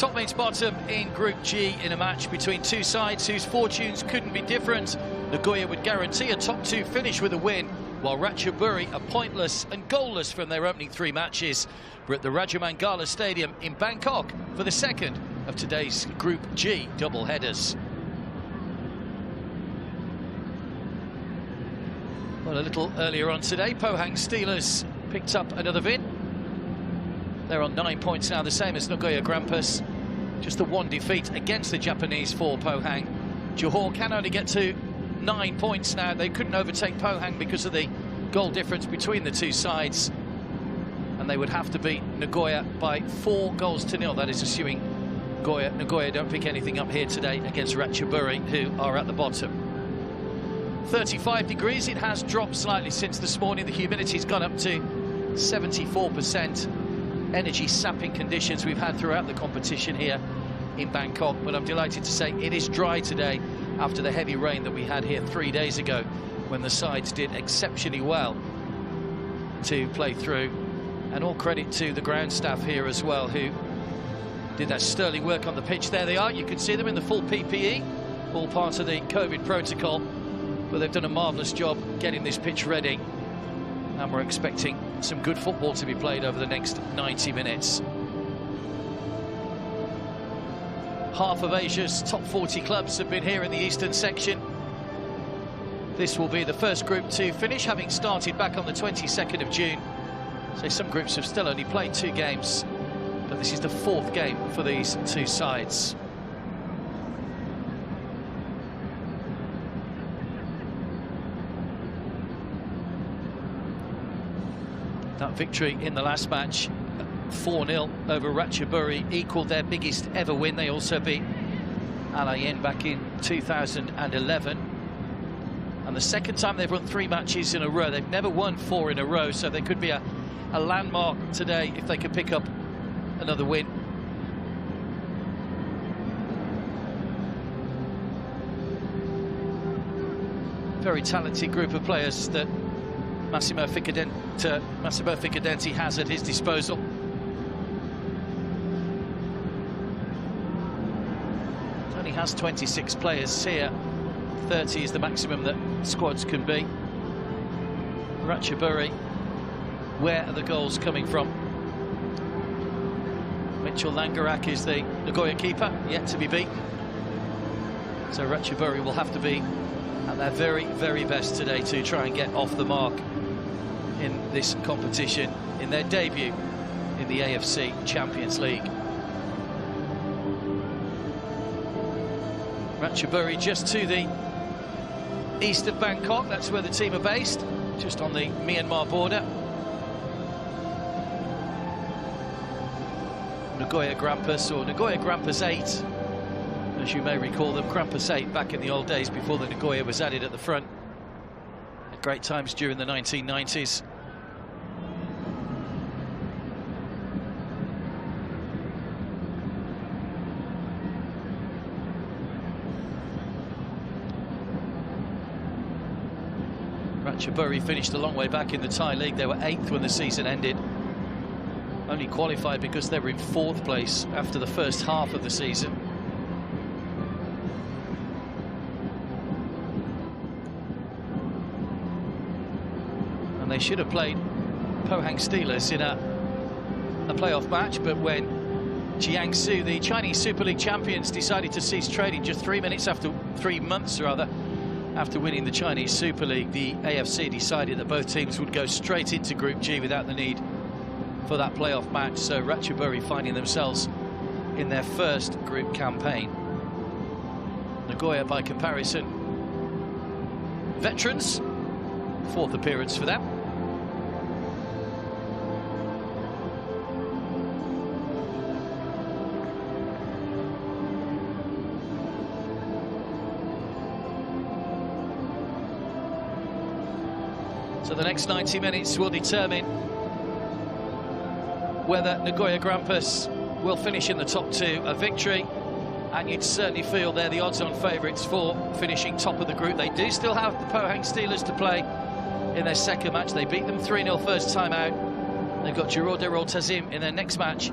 Top meets bottom in Group G in a match between two sides whose fortunes couldn't be different. Nagoya would guarantee a top two finish with a win, while Ratchaburi are pointless and goalless from their opening three matches. We're at the Rajamangala Stadium in Bangkok for the second of today's Group G double-headers. Well, a little earlier on today, Pohang Steelers picked up another win. They're on 9 points now, the same as Nagoya Grampus. Just the one defeat against the Japanese for Pohang. Johor can only get to 9 points now. They couldn't overtake Pohang because of the goal difference between the two sides. And they would have to beat Nagoya by 4 goals to 0. That is assuming Nagoya don't pick anything up here today against Ratchaburi, who are at the bottom. 35 degrees, it has dropped slightly since this morning. The humidity's gone up to 74%. Energy sapping conditions we've had throughout the competition here in Bangkok, but I'm delighted to say it is dry today after the heavy rain that we had here 3 days ago, when the sides did exceptionally well to play through. And all credit to the ground staff here as well, who did that sterling work on the pitch. There they are, you can see them in the full PPE, all part of the COVID protocol, but they've done a marvellous job getting this pitch ready. And we're expecting some good football to be played over the next 90 minutes. Half of Asia's top 40 clubs have been here in the eastern section. This will be the first group to finish, having started back on the 22nd of June. So some groups have still only played 2 games, but this is the 4th game for these two sides. That victory in the last match, 4-0 over Ratchaburi, equalled their biggest ever win. They also beat Al Ain back in 2011. And the second time they've won 3 matches in a row. They've never won 4 in a row, so there could be a landmark today if they could pick up another win. Very talented group of players that Massimo Ficadenti has at his disposal. Only has 26 players here. 30 is the maximum that squads can be. Ratchaburi, where are the goals coming from? Mitchell Langarak is the Nagoya keeper, yet to be beaten. So Ratchaburi will have to be at their very, very best today to try and get off the mark in this competition, in their debut in the AFC Champions League. Ratchaburi just to the east of Bangkok, that's where the team are based, just on the Myanmar border. Nagoya Grampus, or Nagoya Grampus 8, as you may recall them. Grampus 8 back in the old days before the Nagoya was added at the front. At great times during the 1990s. Ratchaburi finished a long way back in the Thai League. They were 8th when the season ended. Only qualified because they were in 4th place after the first half of the season. And they should have played Pohang Steelers in a playoff match, but when Jiangsu, the Chinese Super League champions, decided to cease trading just 3 months after winning the Chinese Super League, the AFC decided that both teams would go straight into Group G without the need for that playoff match. So Ratchaburi finding themselves in their first group campaign. Nagoya, by comparison, veterans, 4th appearance for them. So the next 90 minutes will determine whether Nagoya Grampus will finish in the top 2. A victory, and you'd certainly feel they're the odds-on favourites for finishing top of the group. They do still have the Pohang Steelers to play in their second match. They beat them 3-0 first time out. They've got Johor Darul Tazim in their next match.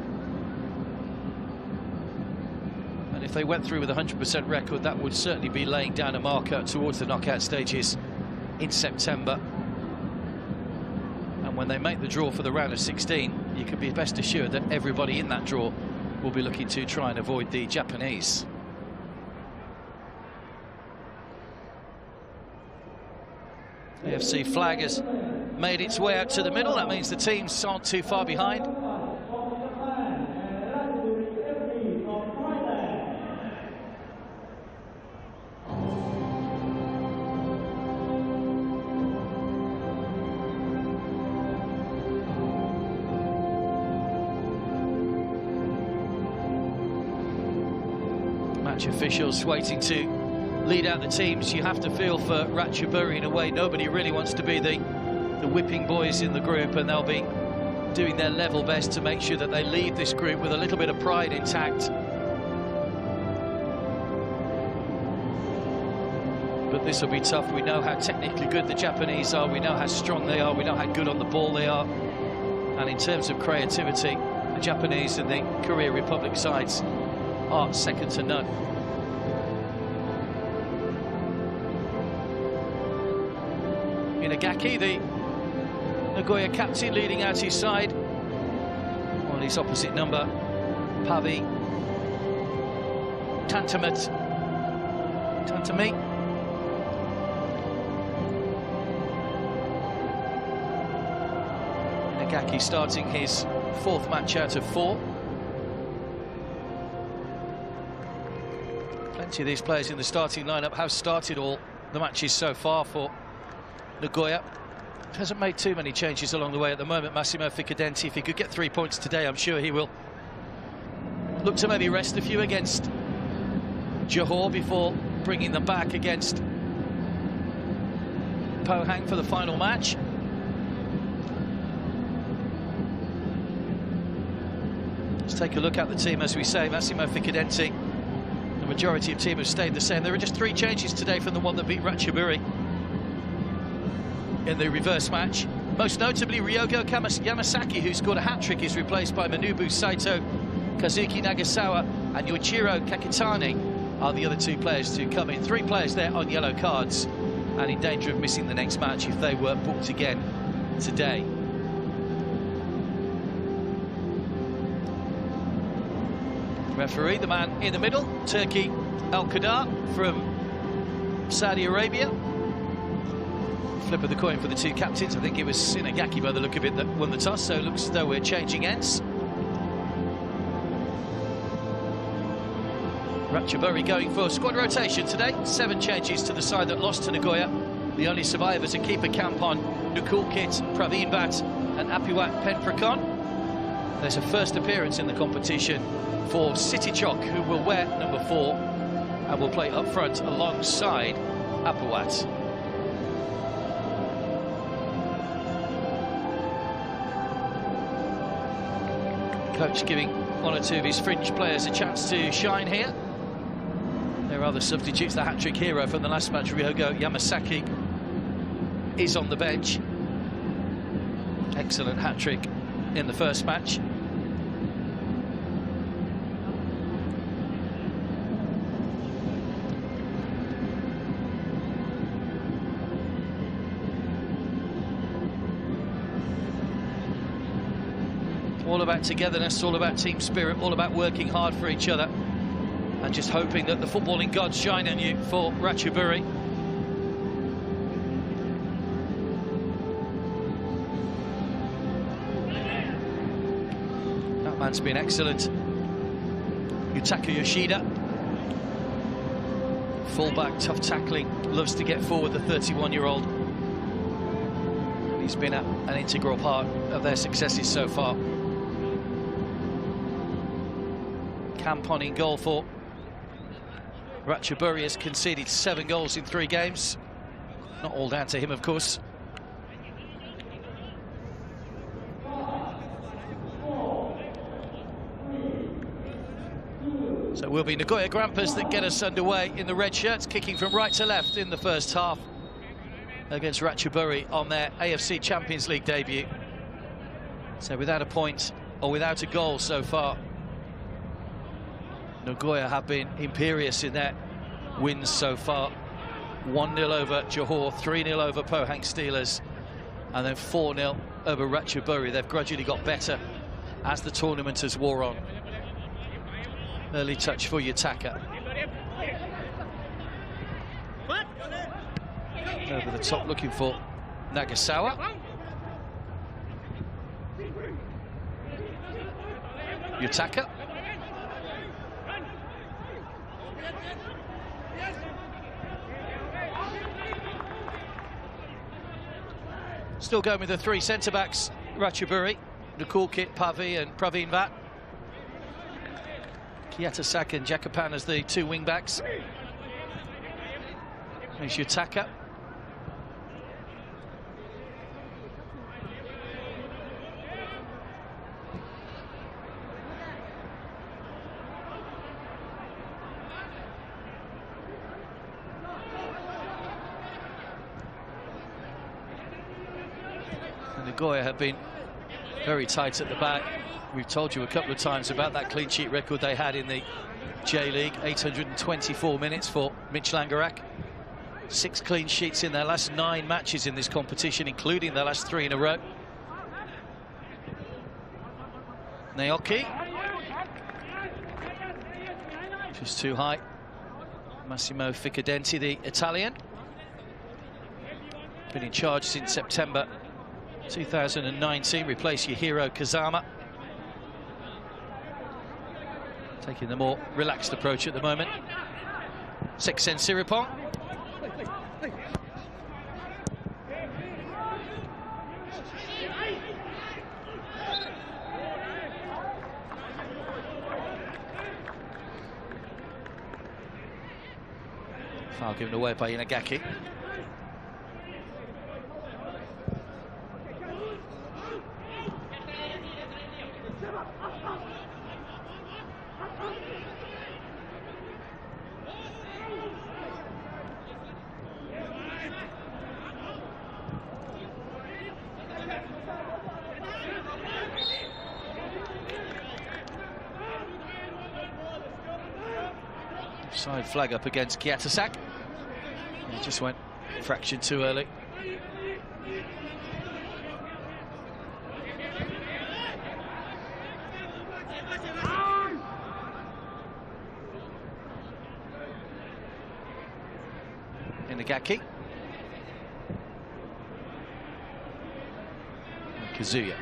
if they went through with a 100% record, that would certainly be laying down a marker towards the knockout stages in September. And when they make the draw for the round of 16, you can be best assured that everybody in that draw will be looking to try and avoid the Japanese. AFC flag has made its way out to the middle. That means the teams aren't too far behind. Match officials waiting to lead out the teams. You have to feel for Ratchaburi in a way. Nobody really wants to be the whipping boys in the group, and they'll be doing their level best to make sure that they leave this group with a little bit of pride intact. But this will be tough. We know how technically good the Japanese are, we know how strong they are, we know how good on the ball they are, and in terms of creativity, the Japanese and the Korea Republic sides are second to none. Inagaki, the Nagoya captain, leading out his side, on his opposite number, Pavi Tantami. Inagaki starting his fourth match out of 4. Plenty of these players in the starting lineup have started all the matches so far for Nagoya. Hasn't made too many changes along the way at the moment. Massimo Ficadenti, if he could get 3 points today, I'm sure he will look to maybe rest a few against Johor before bringing them back against Pohang for the final match. Let's take a look at the team. As we say, Massimo Ficadenti, the majority of team have stayed the same. There are just 3 changes today from the one that beat Ratchaburi in the reverse match. Most notably, Ryogo Yamasaki, who scored a hat-trick, is replaced by Manobu Saito, Kazuki Nagasawa and Yoichiro Kakitani are the other 2 players to come in. 3 players there on yellow cards and in danger of missing the next match if they were booked again today. Referee, the man in the middle, Turki Al-Qadar from Saudi Arabia. Flip of the coin for the 2 captains. I think it was Inagaki by the look of it that won the toss, so it looks as though we're changing ends. Ratchaburi going for squad rotation today. 7 changes to the side that lost to Nagoya. The only survivors are keeper Kampon, Nukulkit, Praveen Bhatt and Apiwat Penpracon. There's a first appearance in the competition for Sitichok, who will wear number 4 and will play up front alongside Apiwat. Coach giving 1 or 2 of his fringe players a chance to shine here. There are other substitutes. The hat-trick hero from the last match, Ryogo Yamasaki, is on the bench. Excellent hat-trick in the first match. All about togetherness, all about team spirit, all about working hard for each other and just hoping that the footballing gods shine on you for Ratchaburi. That man's been excellent. Yutaka Yoshida, fullback, tough tackling, loves to get forward, the 31-year-old. He's been an integral part of their successes so far. Kampon in goal for Ratchaburi has conceded 7 goals in 3 games. Not all down to him, of course. So it will be Nagoya Grampus that get us underway in the red shirts, kicking from right to left in the first half against Ratchaburi on their AFC Champions League debut. So without a point or without a goal so far. Nagoya have been imperious in their wins so far. 1-0 over Johor, 3-0 over Pohang Steelers, and then 4-0 over Ratchaburi. They've gradually got better as the tournament has wore on. Early touch for Yutaka. Over the top looking for Nagasawa. Yutaka. Still going with the three centre-backs, Ratchaburi, Nukulkit, Pavi and Praveen Vat. Kiatasak and Jakapan as the two wing-backs. There's Yutaka. Nagoya have been very tight at the back. We've told you a couple of times about that clean sheet record they had in the J-League. 824 minutes for Mitch Langerak. 6 clean sheets in their last 9 matches in this competition, including their last 3 in a row. Naoki. Just too high. Massimo Ficadenti, the Italian. Been in charge since September 2019, replaced Yahiro Kazama. Taking the more relaxed approach at the moment. Sexen Siripong. Foul given away by Inagaki. Side flag up against Kiatasak. He just went a fraction too early. Inagaki. And Kazuya.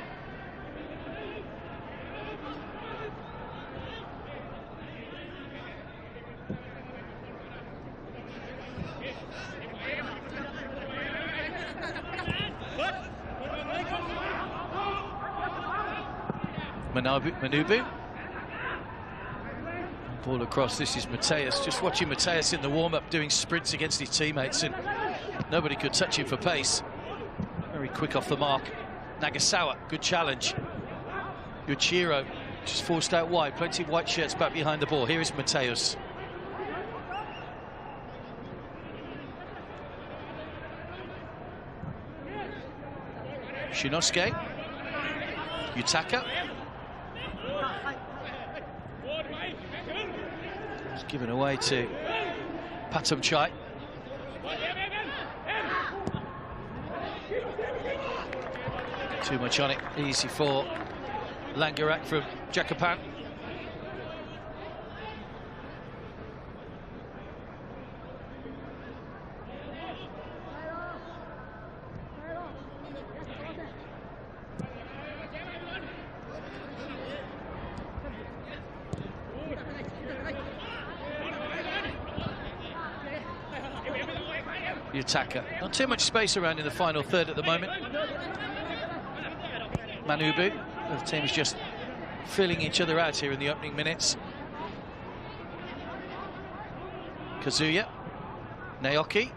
Manubu. Ball across, this is Mateus. Just watching Mateus in the warm-up doing sprints against his teammates, and nobody could touch him for pace. Very quick off the mark. Nagasawa, good challenge. Yuchiro just forced out wide. Plenty of white shirts back behind the ball. Here is Mateus. Shinosuke. Yutaka. It's given away to Patum Chai. Too much on it. Easy for Langerak from Jakapan. Yutaka. Not too much space around in the final third at the moment. Manubu, the team is just filling each other out here in the opening minutes. Kazuya. Naoki.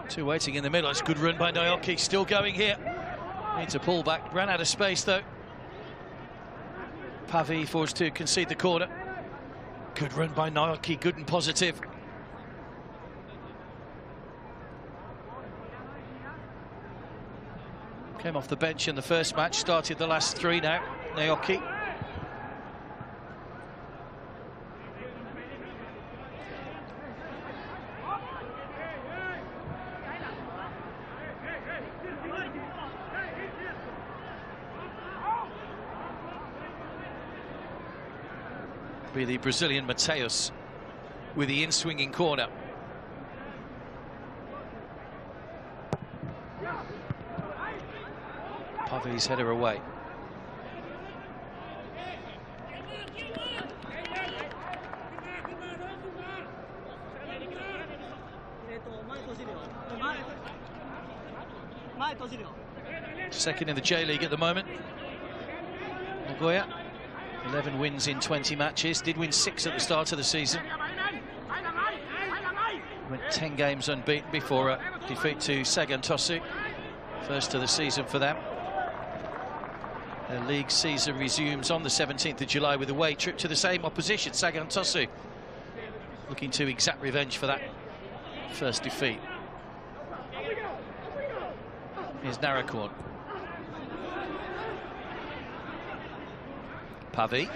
Two waiting in the middle. It's a good run by Naoki. Still going here. Needs a pull back. Ran out of space though. Pavi forced to concede the corner. Good run by Naoki. Good and positive. Came off the bench in the first match, started the last 3 now. Naoki. Be the Brazilian Mateus with the in-swinging corner. Pavi's header away. Second in the J-League at the moment. Nagoya, 11 wins in 20 matches. Did win 6 at the start of the season. Went 10 games unbeaten before a defeat to Sagan Tosu. First of the season for them. Their league season resumes on the 17th of July with a away trip to the same opposition, Sagan Tosu. Looking to exact revenge for that first defeat. Here's Narakorn. Pavi.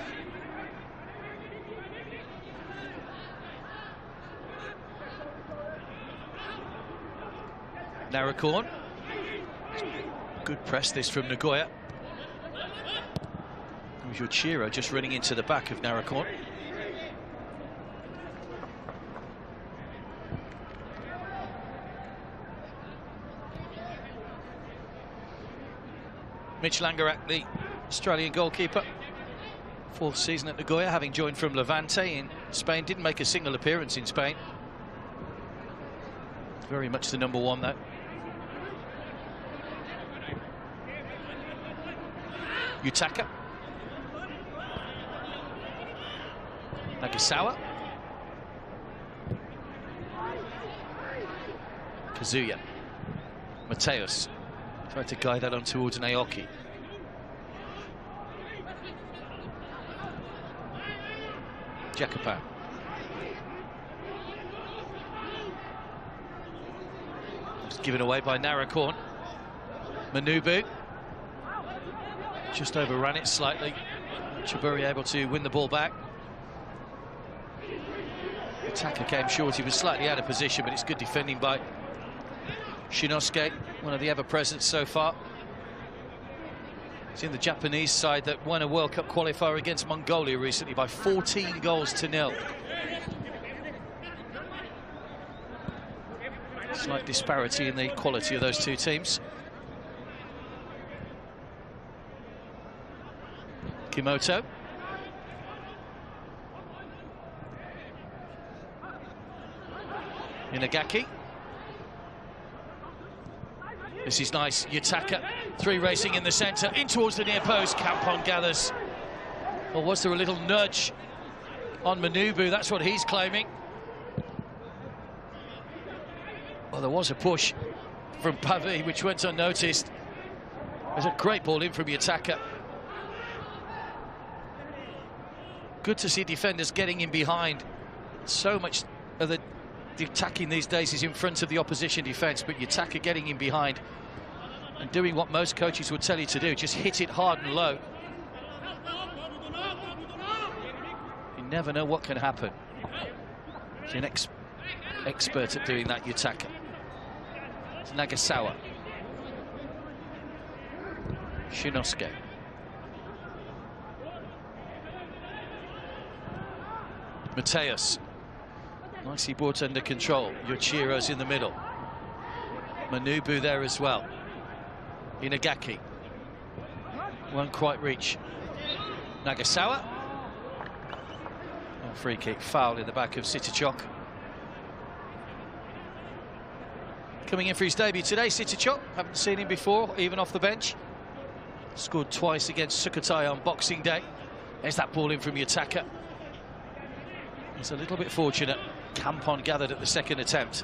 Narakorn. Good press this from Nagoya. It was Yoshiro just running into the back of Narakorn. Mitch Langerak, the Australian goalkeeper, 4th season at Nagoya, having joined from Levante in Spain. Didn't make a single appearance in Spain. Very much the number 1 though. Yutaka. Nagasawa. Kazuya. Mateus. Tried to guide that on towards Naoki. Jacopan. Just given away by Narakorn. Manubu. Just overran it slightly. Ratchaburi able to win the ball back. Attacker came short. He was slightly out of position, but it's good defending by Shinosuke, one of the ever-present so far. It's in the Japanese side that won a World Cup qualifier against Mongolia recently by 14 goals to 0. Slight disparity in the quality of those two teams. Kimoto. Inagaki. This is nice. Yutaka, 3 racing in the centre, in towards the near post. Kampon gathers. Or was there a little nudge on Manubu? That's what he's claiming. Well, there was a push from Pavi, which went unnoticed. There's a great ball in from Yutaka. Good to see defenders getting in behind. So much of the attacking these days is in front of the opposition defence, but Yutaka getting in behind and doing what most coaches would tell you to do, just hit it hard and low. You never know what can happen. He's an expert at doing that, Yutaka. It's Nagasawa. Shinosuke. Mateus. Nicely brought under control. Yochiro's in the middle. Manubu there as well. Inagaki. Won't quite reach. Nagasawa. And free kick, foul in the back of Sitichok. Coming in for his debut today, Sitichok. Haven't seen him before, even off the bench. Scored twice against Sukhothai on Boxing Day. There's that ball in from Yutaka. He's a little bit fortunate. Kampon gathered at the second attempt.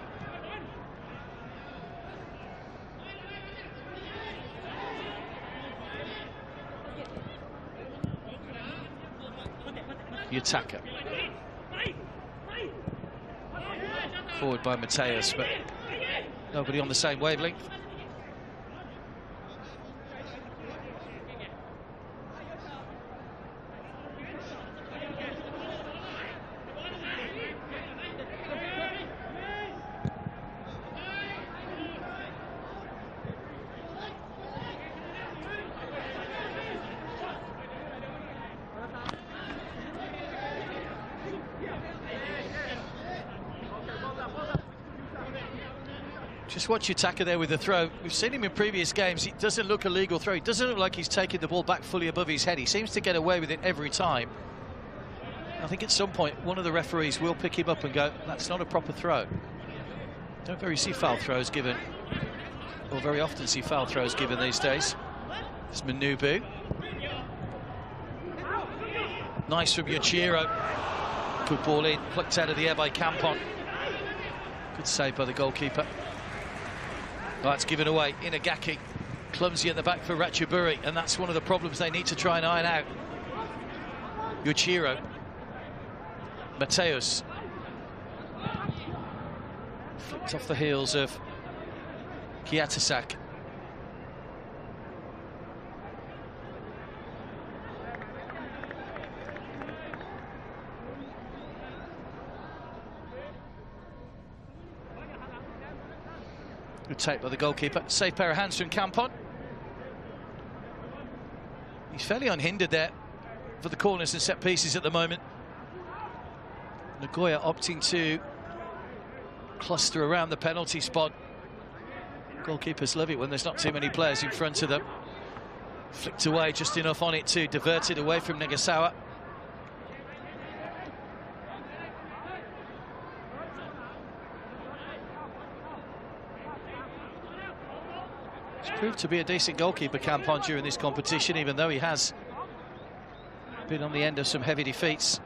Yutaka. Forward by Mateus, but nobody on the same wavelength. Just watch Yutaka there with the throw. We've seen him in previous games. It doesn't look a legal throw. It doesn't look like he's taking the ball back fully above his head. He seems to get away with it every time. I think at some point one of the referees will pick him up and go, that's not a proper throw. Don't very see foul throws given, or very often see foul throws given these days. It's Manubu. Nice from Yoichiro. Good ball in, plucked out of the air by Campon. Good save by the goalkeeper. That's given away. Inagaki, clumsy at the back for Ratchaburi, and that's one of the problems they need to try and iron out. Yoichiro. Mateus. Flicked off the heels of Kiatasak. Good take by the goalkeeper. Safe pair of hands from Campon. He's fairly unhindered there for the corners and set pieces at the moment. Nagoya opting to cluster around the penalty spot. Goalkeepers love it when there's not too many players in front of them. Flicked away just enough on it to divert it away from Nagasawa. He's proved to be a decent goalkeeper, Campon, during this competition, even though he has been on the end of some heavy defeats.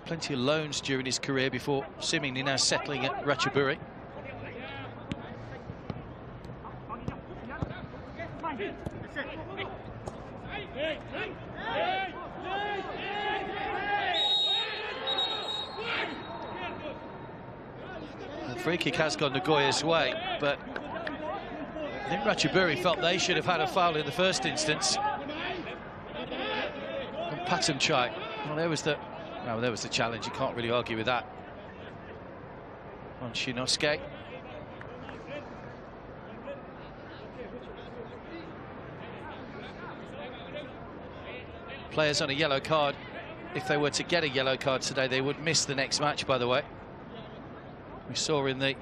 Plenty of loans during his career before seemingly now settling at Ratchaburi. The free kick has gone Nagoya's way, but I think Ratchaburi felt they should have had a foul in the first instance. And Patamchai, well, there was the challenge. You can't really argue with that. On Shinosuke. Players on a yellow card. If they were to get a yellow card today, they would miss the next match, by the way. We saw in the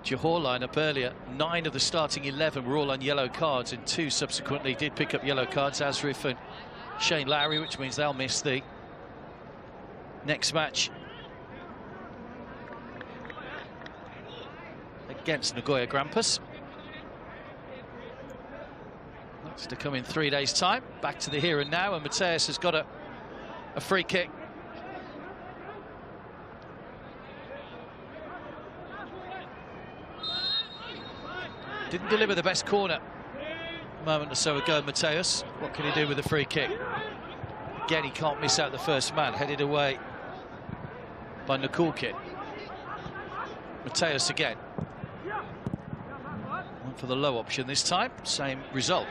Johor lineup earlier, 9 of the starting 11 were all on yellow cards, and 2 subsequently did pick up yellow cards, Asrif and Shane Lowry, which means they'll miss the next match against Nagoya Grampus. That's to come in 3 days' time. Back to the here and now, and Mateus has got a free kick. Didn't deliver the best corner a moment or so ago, Mateus. What can he do with a free kick? Again, he can't miss out the first man. Headed away by Nakulkin. Mateus again. Went for the low option this time. Same result.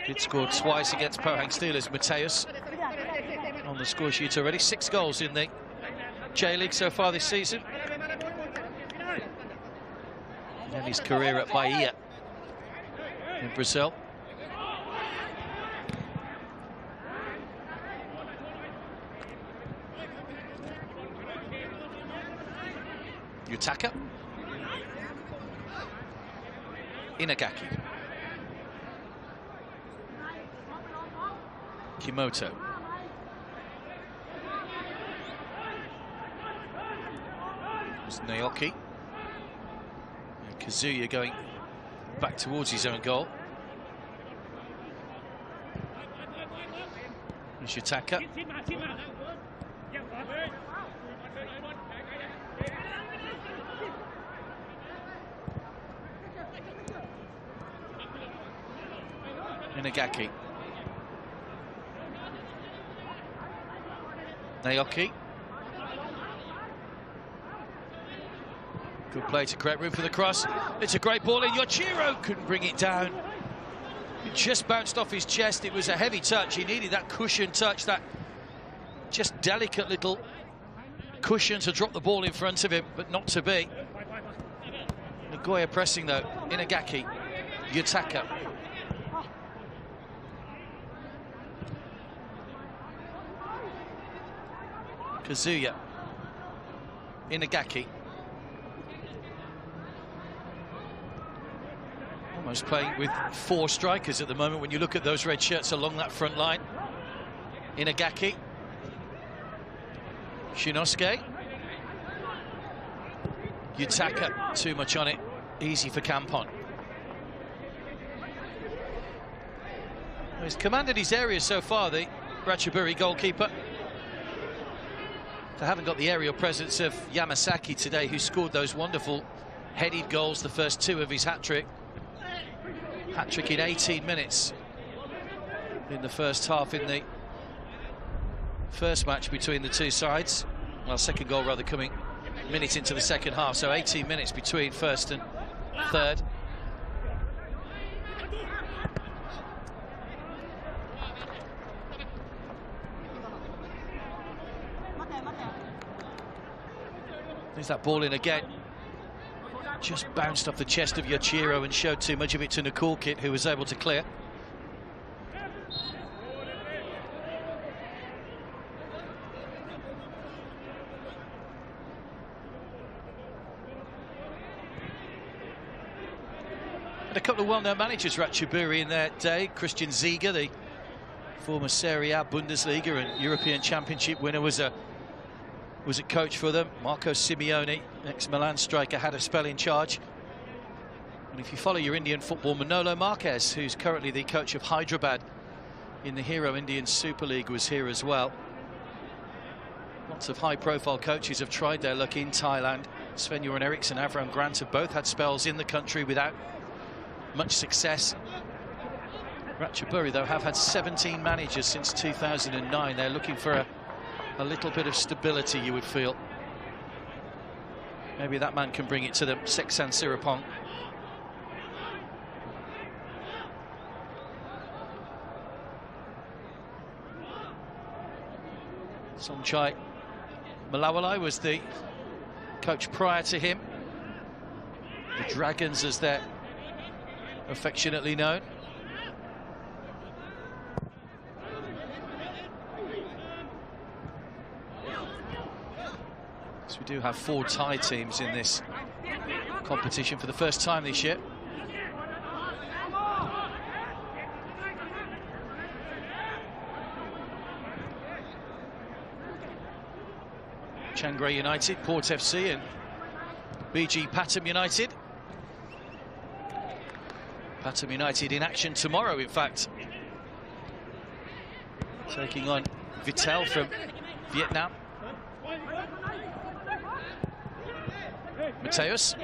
Did score twice against Pohang Steelers. Mateus on the score sheet already. 6 goals in the J-League so far this season. And his career at Bahia in Brazil. Yutaka. Inagaki. Kimoto. It's Naoki. And Kazuya going back towards his own goal. Yutaka. Inagaki. Naoki. Good play to create room for the cross. It's a great ball in. Yoichiro couldn't bring it down. It just bounced off his chest. It was a heavy touch. He needed that cushion touch, that just delicate little cushion to drop the ball in front of him, but not to be. Nagoya pressing though. Inagaki, Yutaka. Kazuya. Inagaki. Almost playing with 4 strikers at the moment when you look at those red shirts along that front line. Inagaki. Shinosuke. Yutaka, too much on it. Easy for Kampon. He's commanded his area so far, the Ratchaburi goalkeeper. They haven't got the aerial presence of Yamasaki today, who scored those wonderful headed goals, the first 2 of his hat-trick. Hat-trick in 18 minutes in the first half in the first match between the two sides. Well, second goal rather coming a minute into the second half, so 18 minutes between first and third. There's that ball in again. Just bounced off the chest of Yoshiro and showed too much of it to Nakulkit, who was able to clear. And a couple of well-known managers, Ratchaburi, in their day. Christian Ziege, the former Serie A, Bundesliga and European Championship winner, was a coach for them. Marco Simeone, ex-Milan striker, had a spell in charge. And if you follow your Indian football, Manolo Marquez, who's currently the coach of Hyderabad in the Hero Indian Super League, was here as well. Lots of high-profile coaches have tried their luck in Thailand. Sven-Göran Eriksson, Avram Grant have both had spells in the country without much success. Ratchaburi, though, have had 17 managers since 2009. They're looking for a little bit of stability, you would feel. Maybe that man can bring it to them. Seksan Sirapong. Somchai Malawalai was the coach prior to him. The Dragons, as they're affectionately known. So we do have 4 Thai teams in this competition for the first time this year. Chiang Rai United, Port FC and BG Pathum United. Pathum United in action tomorrow, in fact. Taking on Vitel from Vietnam. Mateus.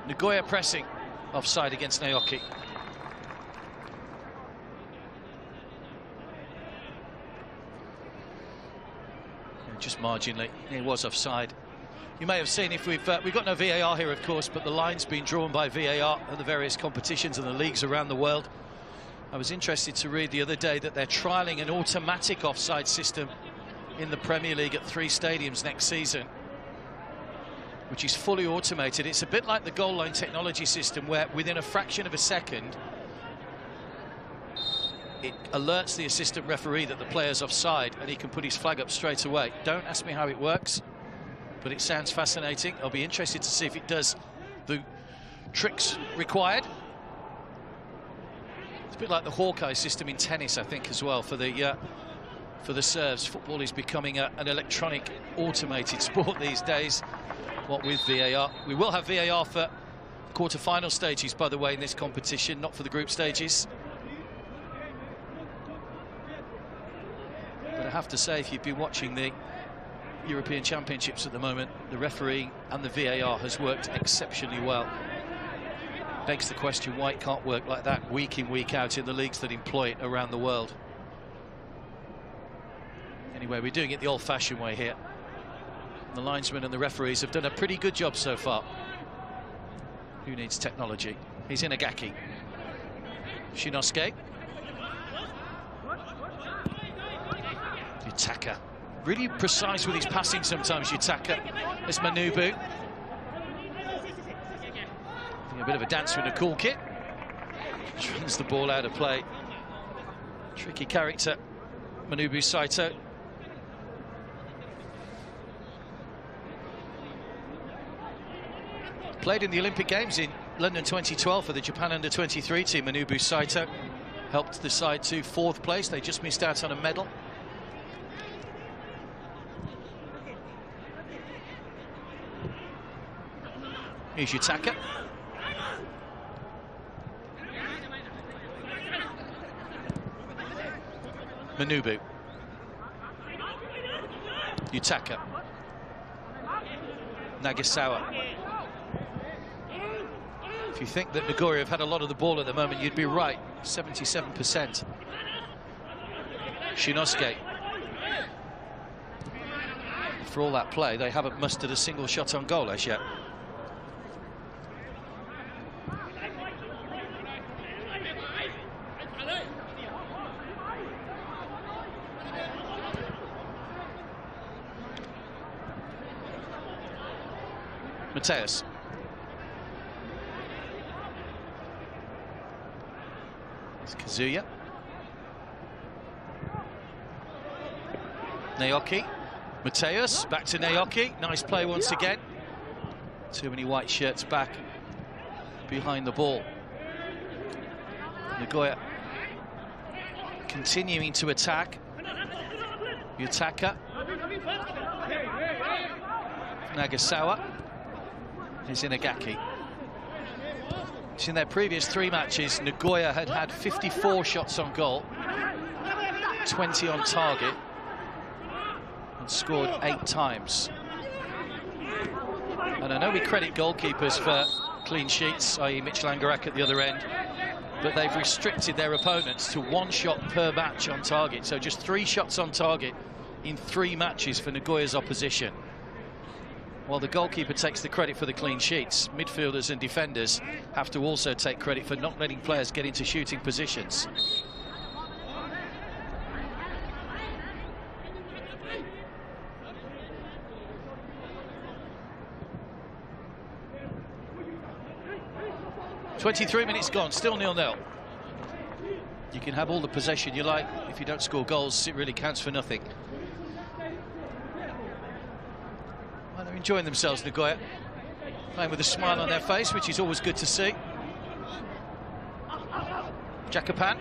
Nagoya pressing. Offside against Naoki. Just marginally. It was offside. You may have seen, if we've got no VAR here, of course, but the line's been drawn by VAR at the various competitions and the leagues around the world. I was interested to read the other day that they're trialling an automatic offside system in the Premier League at 3 stadiums next season, which is fully automated. It's a bit like the goal line technology system, where within a fraction of a second it alerts the assistant referee that the player's offside and he can put his flag up straight away. Don't ask me how it works, but it sounds fascinating. I'll be interested to see if it does the tricks required. It's a bit like the Hawkeye system in tennis, I think, as well, for the serves. Football is becoming an electronic, automated sport these days, what with VAR. We will have VAR for quarter-final stages, by the way, in this competition, not for the group stages. But I have to say, if you've been watching the European Championships at the moment, the refereeing and the VAR has worked exceptionally well. Begs the question why it can't work like that week in, week out in the leagues that employ it around the world. Anyway, we're doing it the old-fashioned way here. The linesmen and the referees have done a pretty good job so far. Who needs technology? He's Inagaki. Shinosuke. Yutaka. Really precise with his passing sometimes, Yutaka. It's Manubu. Having a bit of a dance with a cool kit. Runs the ball out of play. Tricky character, Manubu Saito. Played in the Olympic Games in London 2012 for the Japan under-23 team. Manubu Saito helped the side to 4th place. They just missed out on a medal. Here's Yutaka. Manubu. Yutaka. Nagasawa. If you think that Nagoya have had a lot of the ball at the moment, you'd be right. 77%. Shinosuke. For all that play, they haven't mustered a single shot on goal as yet. Mateus. It's Kazuya. Naoki. Mateus, back to Naoki. Nice play once again. Too many white shirts back behind the ball. Nagoya continuing to attack. Yutaka. Nagasawa. Is Inagaki. In their previous 3 matches, Nagoya had had 54 shots on goal, 20 on target, and scored 8 times. And I know we credit goalkeepers for clean sheets, i.e. Mitch Langerak at the other end, but they've restricted their opponents to 1 shot per match on target. So just 3 shots on target in 3 matches for Nagoya's opposition. While the goalkeeper takes the credit for the clean sheets, midfielders and defenders have to also take credit for not letting players get into shooting positions. "23 minutes gone, still 0-0. You can have all the possession you like. If you don't score goals, it really counts for nothing. Well, they're enjoying themselves, Nagoya. Playing with a smile on their face, which is always good to see. Jakapan.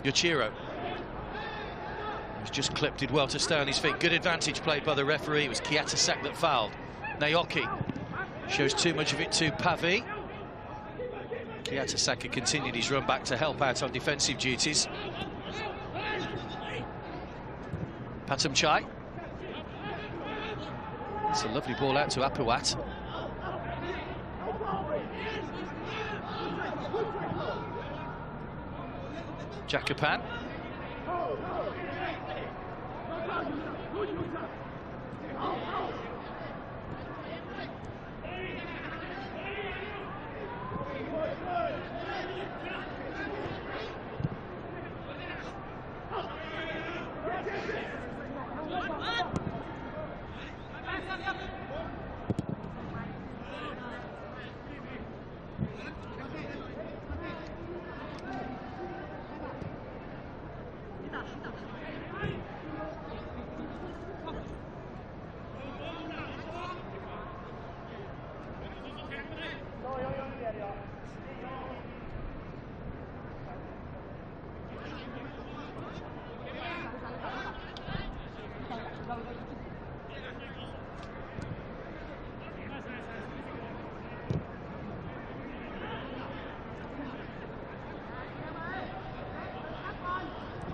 Yoshiro. He was just clipped, did well to stay on his feet. Good advantage played by the referee. It was Kiyatasek that fouled. Naoki shows too much of it to Pavi. Kiyatasaka continued his run back to help out on defensive duties. Patum Chai. It's a lovely ball out to Apuat. Jakapan.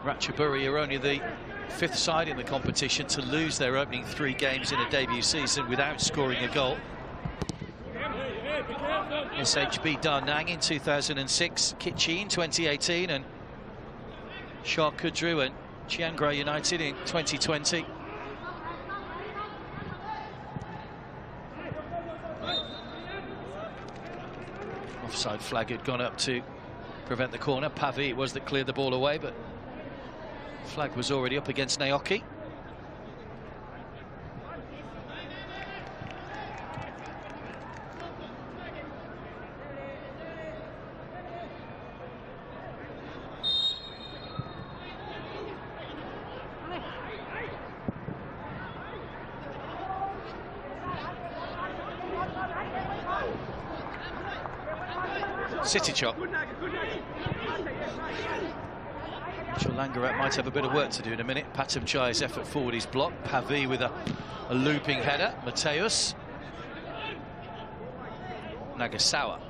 Ratchaburi are only the 5th side in the competition to lose their opening 3 games in a debut season without scoring a goal. SHB Da Nang in 2006, Kitchi in 2018, and Shah Kudru and Chiangra United in 2020. Offside flag had gone up to prevent the corner. Pavi it was that cleared the ball away, but flag was already up against Naoki. City chop. Langarat might have a bit of work to do in a minute. Patam Chai's effort forward is blocked. Pavi with a looping header. Mateus. Nagasawa.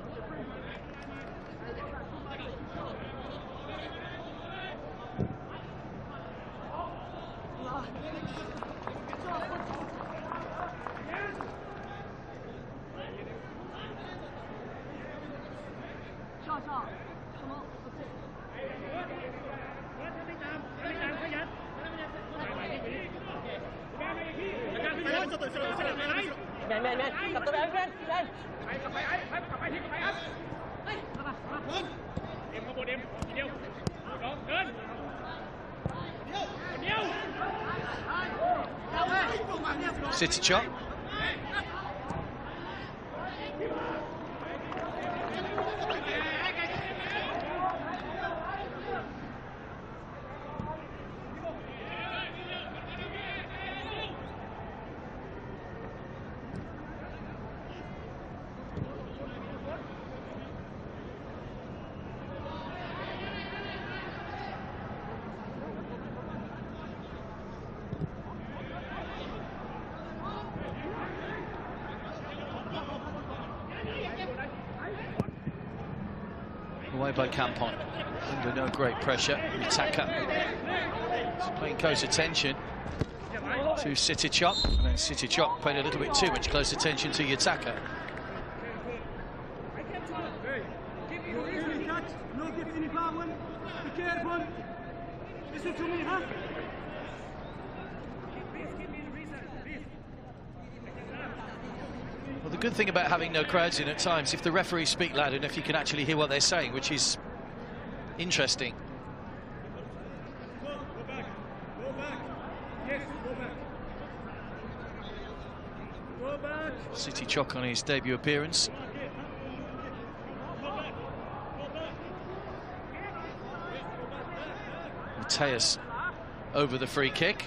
City chop. Away by Campon. Under no great pressure. Yutaka is paying close attention to City Chop. And then City Chop paid a little bit too much close attention to Yutaka. Well, the good thing about having no crowds in at times, if the referees speak loud enough, you can actually hear what they're saying, which is interesting. City Chok on his debut appearance. Mateus over the free kick.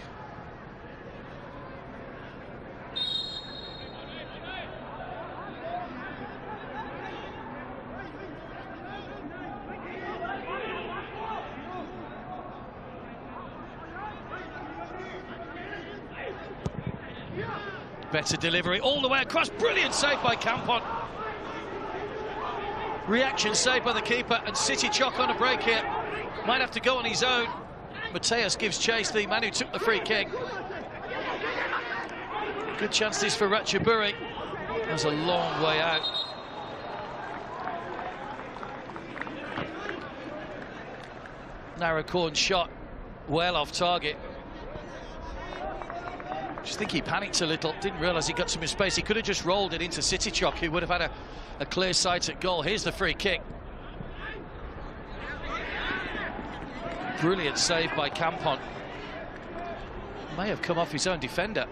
Better delivery all the way across. Brilliant save by Campon. Reaction save by the keeper, and City Chok on a break here. Might have to go on his own. Mateus gives chase, the man who took the free kick. Good chance this for Ratchaburi. That's a long way out. Narrow corner shot, well off target. Just think he panicked a little, didn't realise he got some space. He could have just rolled it into City Chok, who would have had a clear sight at goal. Here's the free kick. Brilliant save by Campon. May have come off his own defender.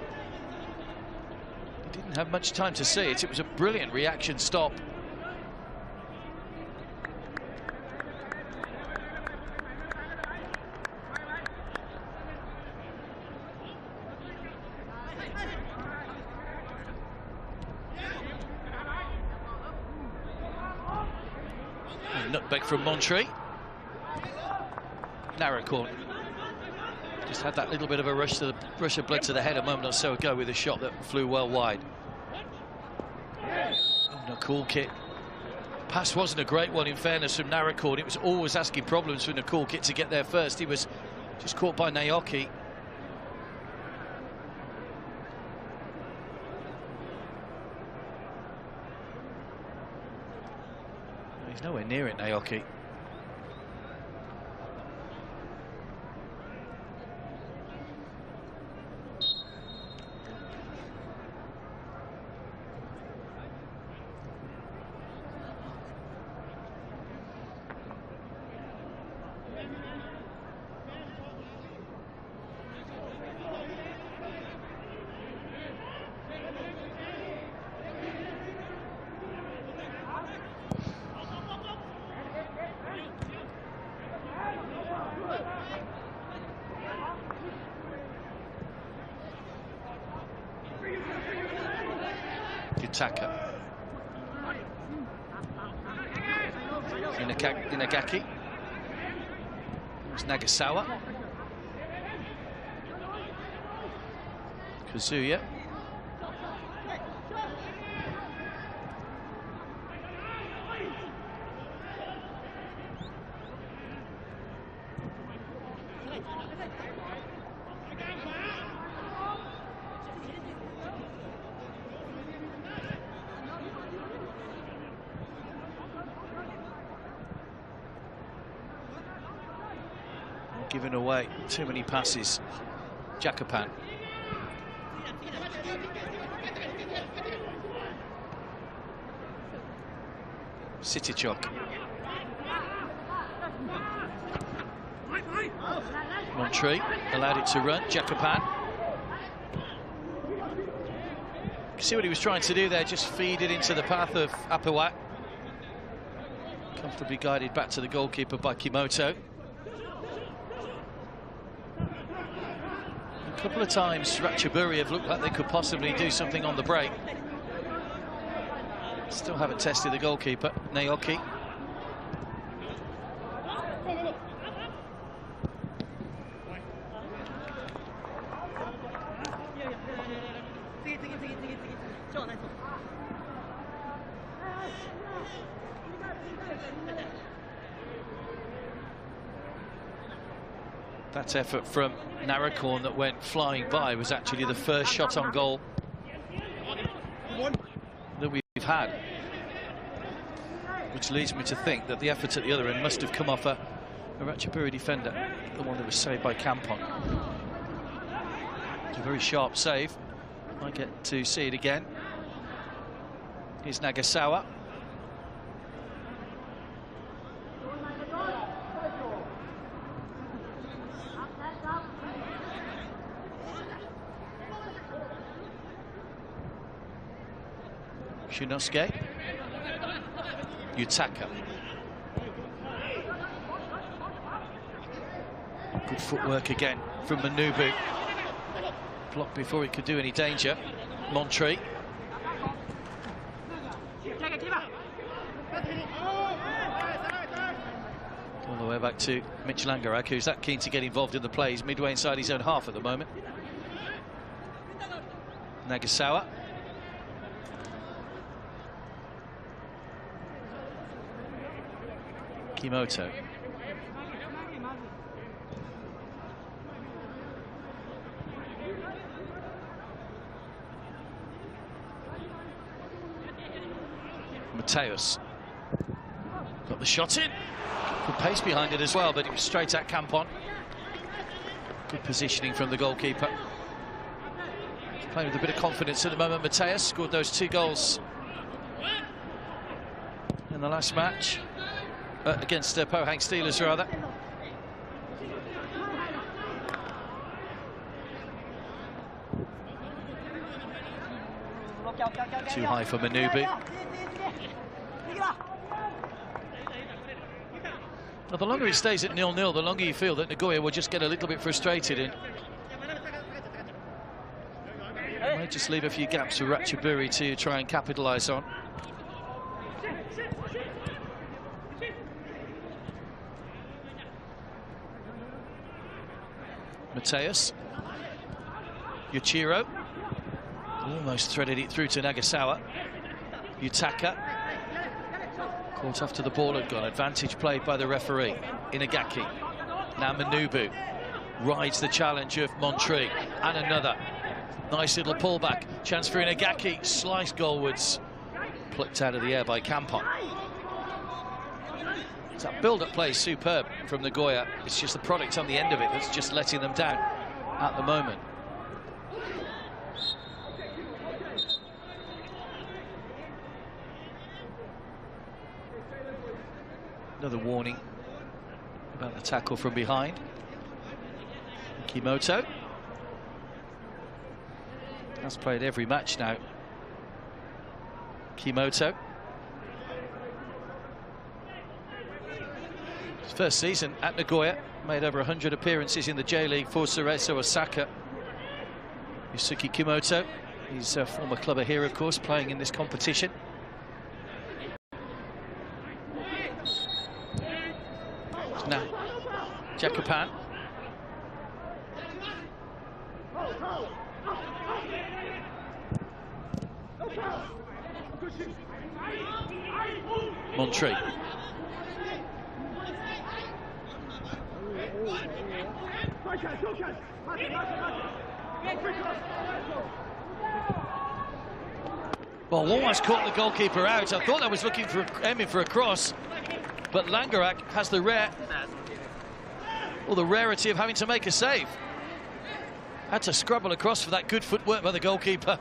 He didn't have much time to see it. It was a brilliant reaction stop. Nutmeg from Montree. Narrow corner. Just had that little bit of a rush of blood to the head a moment or so ago with a shot that flew well wide. Oh, no, cool kick. Pass wasn't a great one, in fairness, from Narakorn. It was always asking problems for Nakul Kit to get there first. He was just caught by Naoki. He's nowhere near it, Naoki. Yutaka. Inagaki. It's Nagasawa. Kazuya. Giving away too many passes. Jakapan. Sitichok. Montree allowed it to run. Jakapan. See what he was trying to do there, just feed it into the path of Apawat. Comfortably guided back to the goalkeeper by Kimoto. A couple of times Ratchaburi have looked like they could possibly do something on the break. Still haven't tested the goalkeeper, Naoki. That effort from Narakorn that went flying by was actually the first shot on goal that we've had, which leads me to think that the effort at the other end must have come off a Ratchaburi defender, the one that was saved by Kampon. It's a very sharp save. Might get to see it again. Here's Nagasawa. Shinosuke. Yutaka. Good footwork again from Manubu. Blocked before he could do any danger. Montree. All the way back to Mitch Langerak, who's that keen to get involved in the play. He's midway inside his own half at the moment. Nagasawa. Kimoto. Mateus. Got the shot in. Good pace behind it as well, but it was straight at Kampon. Good positioning from the goalkeeper. He's playing with a bit of confidence at the moment. Mateus scored those 2 goals in the last match. Against Pohang Steelers, rather. Too high for Manubu. Well, the longer it stays at 0-0, the longer you feel that Nagoya will just get a little bit frustrated and might just leave a few gaps for Ratchaburi to try and capitalise on. Mateus. Yuchiro. Almost threaded it through to Nagasawa. Yutaka. Caught after the ball had gone. Advantage played by the referee. Inagaki. Now Manubu. Rides the challenge of Montree. And another. Nice little pullback. Chance for Inagaki. Sliced goalwards. Plucked out of the air by Kampon. That build-up play is superb from Nagoya. It's just the product on the end of it that's just letting them down at the moment. Another warning about the tackle from behind. Kimoto has played every match now. Kimoto. His first season at Nagoya, made over 100 appearances in the J-League for Cerezo Osaka. Yusuke Kimoto He's a former clubber here, of course, playing in this competition. Now, Jacopan. Montree. Well, almost caught the goalkeeper out. I thought I was aiming for a cross, but Langerak has the rarity of having to make a save. Had to scrabble across for that good footwork by the goalkeeper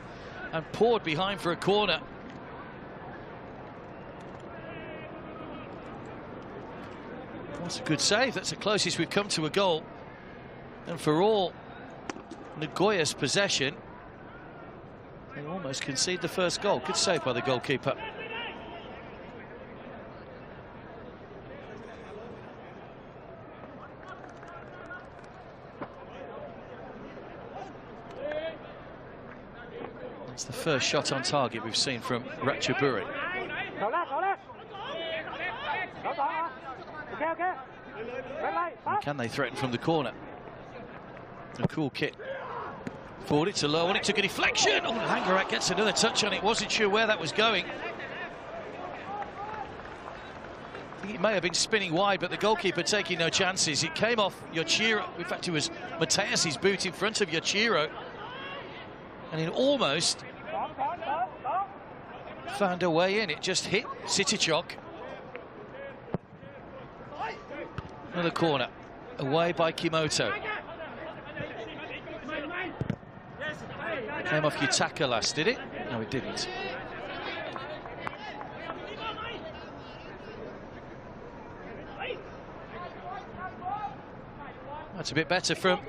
and poured behind for a corner. That's a good save. That's the closest we've come to a goal. And for all Nagoya's possession, they almost concede the first goal. Good save by the goalkeeper. That's the first shot on target we've seen from Ratchaburi. Can they threaten from the corner? A cool kick. Forward, it's a low one, it took a deflection. Oh, Langerak gets another touch on it. Wasn't sure where that was going. I think it may have been spinning wide, but the goalkeeper taking no chances. It came off Yochiro. In fact, it was Mateus' boot in front of Yochiro. And it almost found a way in. It just hit Sitichok. Another corner, away by Kimoto. Came off Yutaka last, did it? No, it didn't. That's a bit better from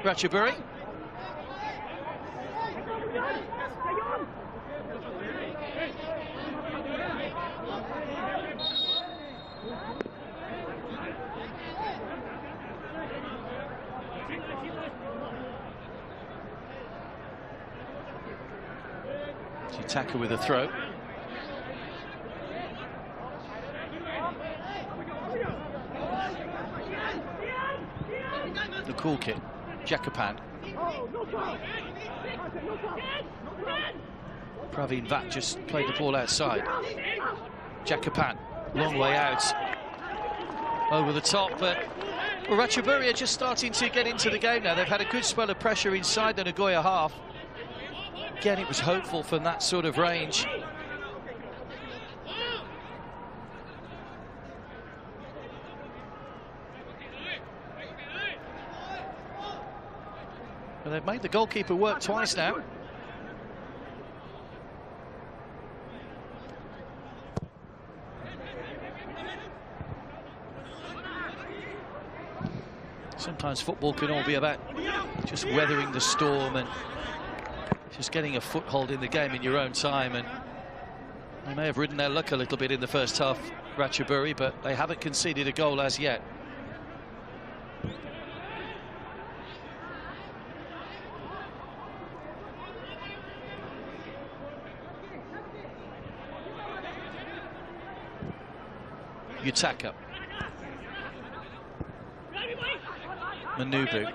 Ratchaburi. Yutaka with a throw. The cool kick, Jacopan. Praveen Vat just played the ball outside. Jacopan, long way out. Over the top, but well, Ratchaburi are just starting to get into the game now. They've had a good spell of pressure inside the Nagoya half. Again, it was hopeful from that sort of range. But they've made the goalkeeper work twice now. Sometimes football can all be about just weathering the storm and just getting a foothold in the game in your own time, and they may have ridden their luck a little bit in the first half, Ratchaburi, but they haven't conceded a goal as yet. Yutaka. Manubu.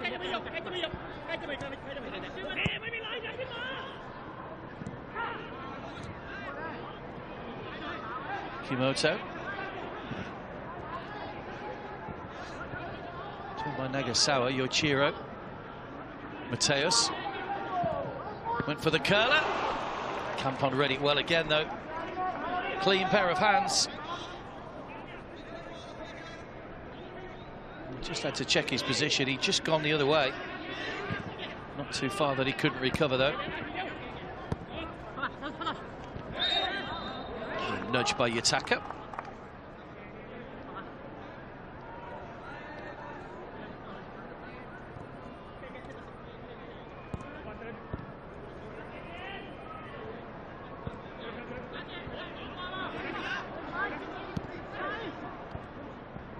Kimoto. Turned by Nagasawa, Yochiro. Mateus. Went for the curler. Kampon read it well again, though. Clean pair of hands. He just had to check his position. He'd just gone the other way. Not too far that he couldn't recover, though. Nudged by Yutaka.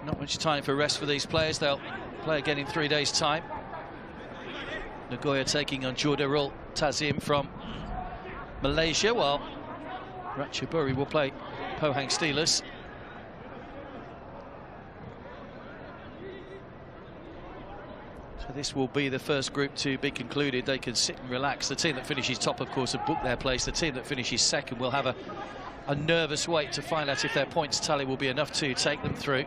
Not much time for rest for these players. They'll play again in 3 days' time. Nagoya taking on Jordarul Tazim from Malaysia, while Ratchaburi will play Pohang Steelers. So this will be the first group to be concluded. They can sit and relax. The team that finishes top, of course, have booked their place. The team that finishes second will have a nervous wait to find out if their points tally will be enough to take them through.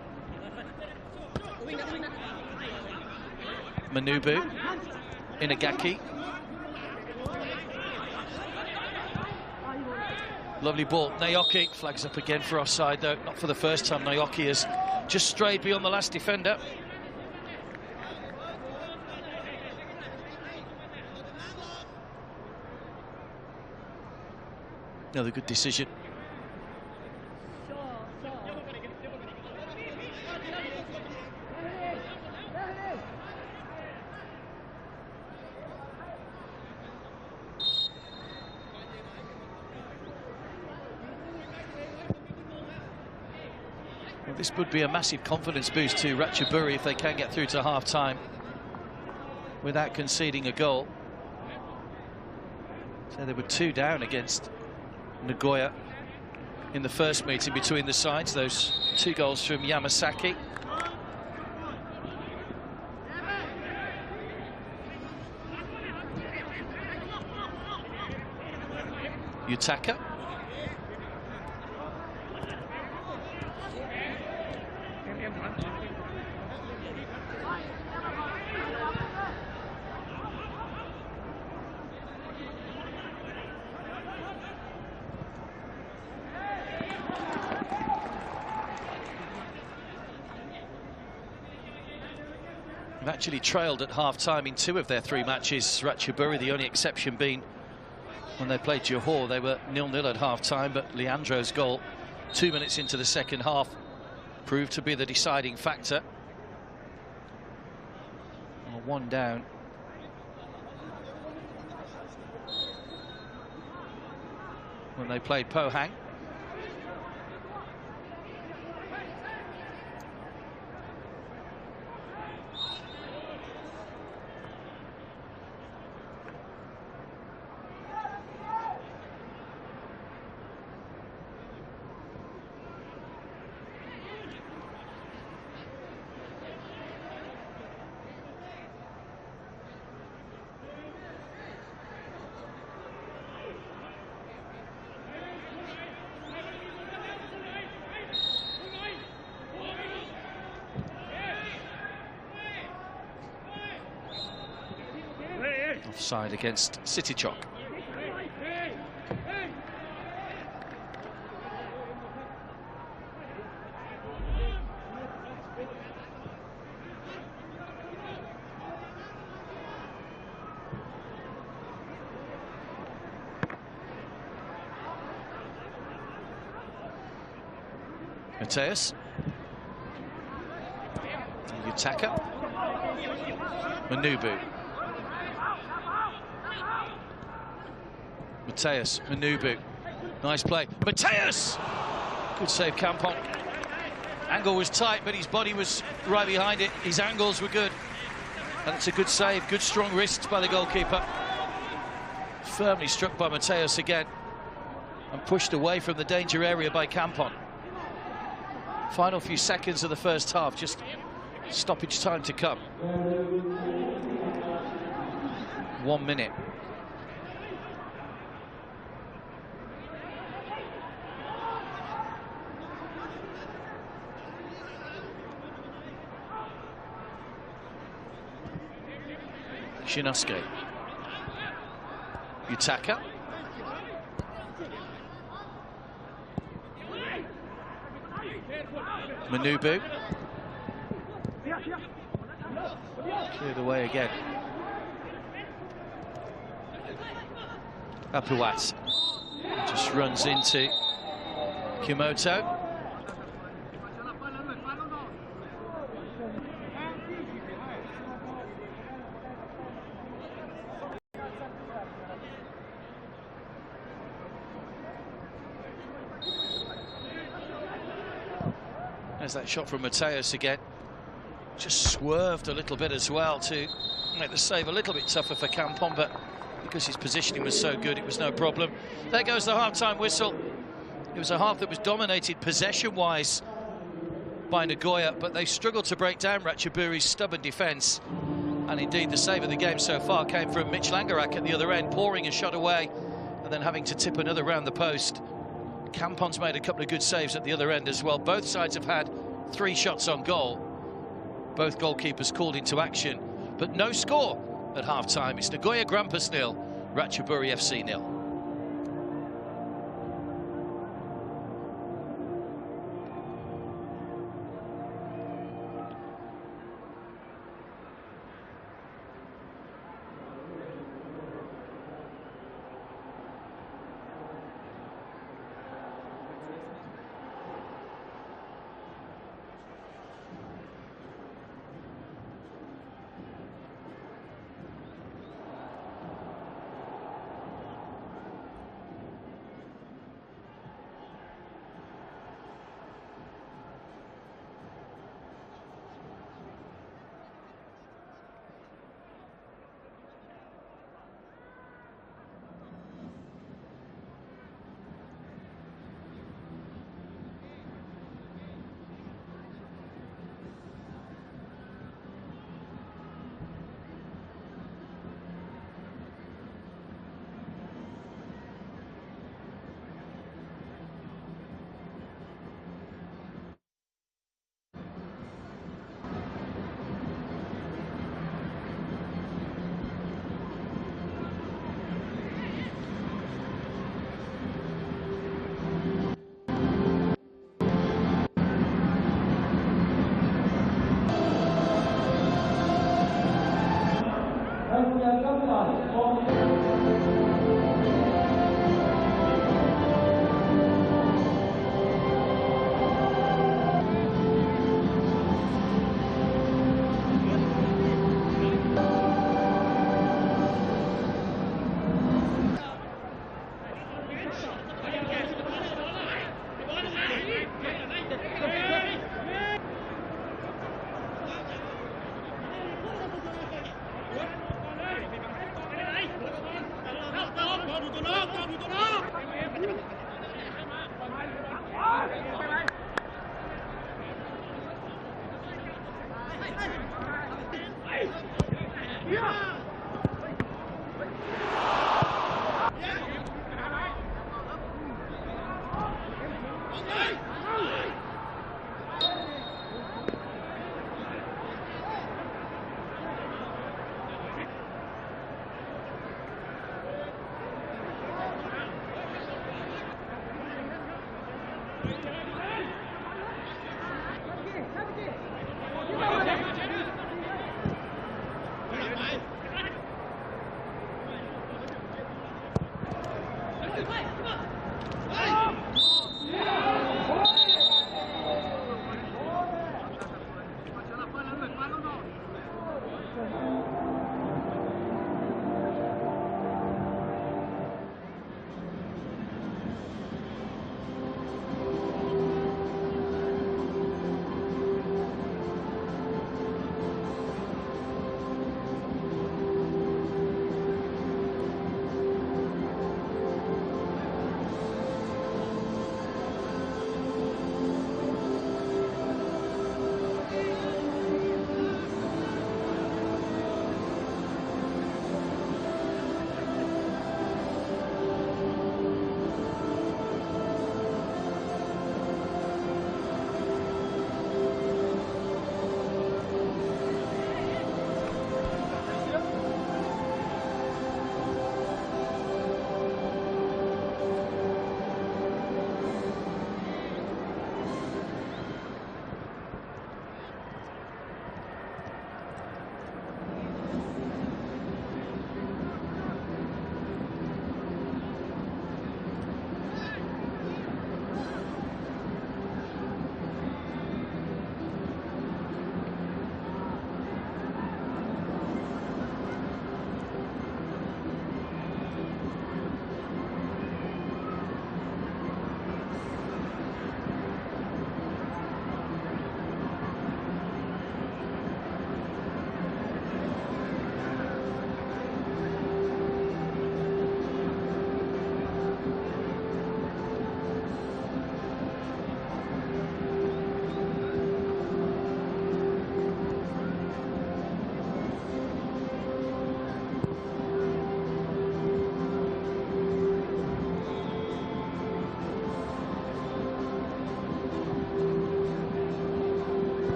Manubu, Inagaki. Lovely ball. Naoki flags up again for offside, though not for the first time. Naoki has just strayed beyond the last defender. Another good decision. Well, this would be a massive confidence boost to Ratchaburi if they can get through to half-time without conceding a goal. So they were 2 down against Nagoya in the first meeting between the sides. Those 2 goals from Yamasaki. Yutaka. They've actually trailed at half-time in 2 of their 3 matches. Ratchaburi, the only exception being when they played Johor. They were 0-0 at half-time, but Leandro's goal 2 minutes into the second half proved to be the deciding factor. 1 down. When they played Pohang. Offside against City Chalk. Mateus. Yutaka. Manubu. Mateus, Manubu, nice play. Mateus! Good save, Kampong. Angle was tight, but his body was right behind it. His angles were good. And it's a good save, good strong wrists by the goalkeeper. Firmly struck by Mateus again. And pushed away from the danger area by Kampong. Final few seconds of the first half, just stoppage time to come. 1 minute. Shinosuke. Yutaka. Manubu. Cleared away again. Apuat. Just runs into Kimoto. There's that shot from Mateus again. Just swerved a little bit as well to make the save a little bit tougher for Kampong, but because his positioning was so good, it was no problem. There goes the half-time whistle. It was a half that was dominated possession-wise by Nagoya, but they struggled to break down Ratchaburi's stubborn defence. And indeed, the save of the game so far came from Mitch Langerak at the other end, pouring a shot away and then having to tip another round the post. Campon's made a couple of good saves at the other end as well. Both sides have had 3 shots on goal. Both goalkeepers called into action, but no score at half-time. It's Nagoya Grampus 0, Ratchaburi FC 0.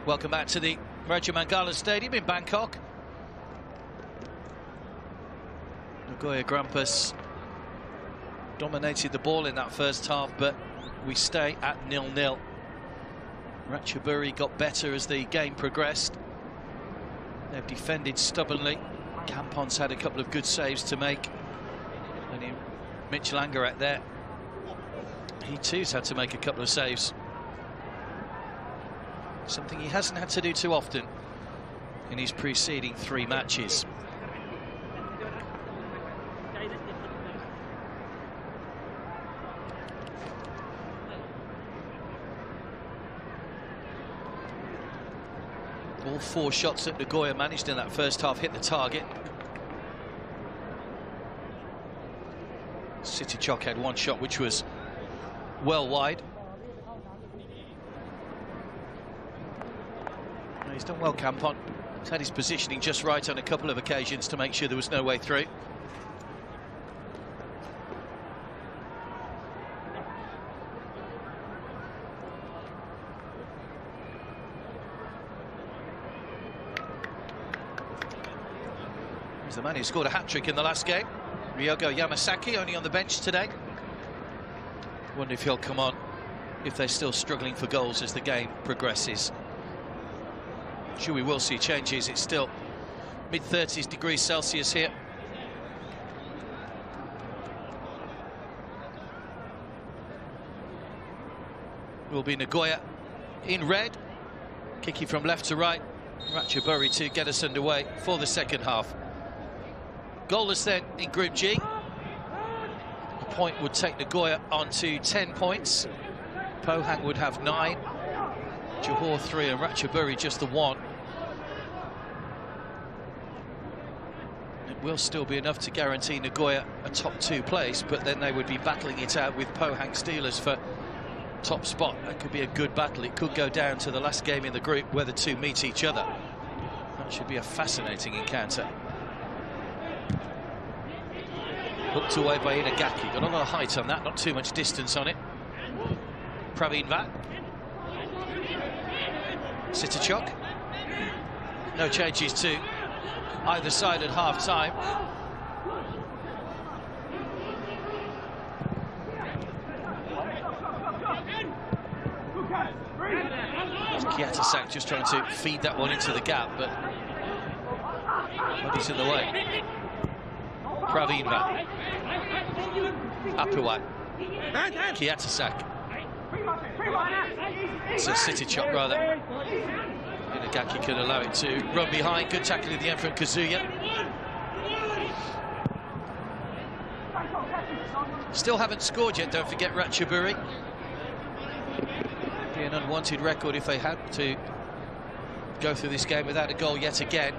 Welcome back to the Ratchaburi Stadium in Bangkok. Nagoya Grampus dominated the ball in that first half, but we stay at 0-0. Ratchaburi got better as the game progressed. They've defended stubbornly. Campon's had a couple of good saves to make. And Mitchell Angaret there, he too's had to make a couple of saves. Something he hasn't had to do too often in his preceding 3 matches. All 4 shots that Nagoya managed in that first half hit the target. Citychok had 1 shot which was well wide. He's done well, Campon. He's had his positioning just right on a couple of occasions to make sure there was no way through. He's the man who scored a hat-trick in the last game. Ryogo Yamasaki, only on the bench today. Wonder if he'll come on, if they're still struggling for goals as the game progresses. Sure, we will see changes. It's still mid-30s degrees Celsius here. will be Nagoya in red. Kicking from left to right. Ratchaburi to get us underway for the second half. Goalless then in Group G. A point would take Nagoya on to 10 points. Pohang would have 9. Johor 3 and Ratchaburi just the 1. It will still be enough to guarantee Nagoya a top 2 place, but then they would be battling it out with Pohang Steelers for top spot. That could be a good battle. It could go down to the last game in the group where the two meet each other. That should be a fascinating encounter. Hooked away by Inagaki. Got a lot of height on that, not too much distance on it. Praveen Vat. Sitachok. No changes to either side at half-time. Kiatasak just trying to feed that one into the gap, but he's in the way. Praveen Vat. Apuat. Kiatasak. It's a city chop rather. Inagaki could allow it to run behind. Good tackle in the end from Kazuya. Still haven't scored yet, don't forget Ratchaburi. Be an unwanted record if they had to go through this game without a goal yet again.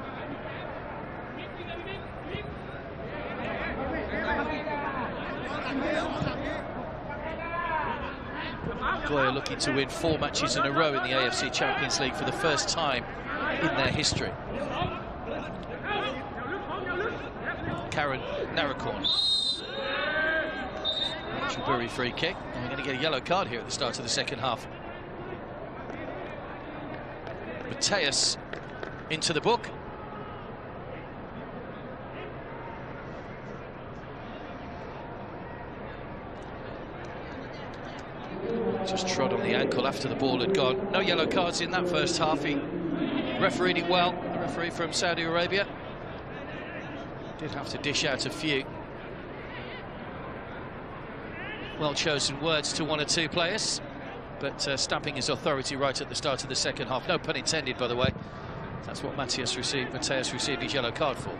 Nagoya looking to win 4 matches in a row in the AFC Champions League for the first time in their history. Karen Narakorn. Ratchaburi free kick, and we're going to get a yellow card here at the start of the second half. Mateus into the book. Just trod on the ankle after the ball had gone. No yellow cards in that first half. He refereed it well. The referee from Saudi Arabia did have to dish out a few well-chosen words to 1 or 2 players, but stamping his authority right at the start of the second half. No pun intended, by the way. That's what Mateus received his yellow card for.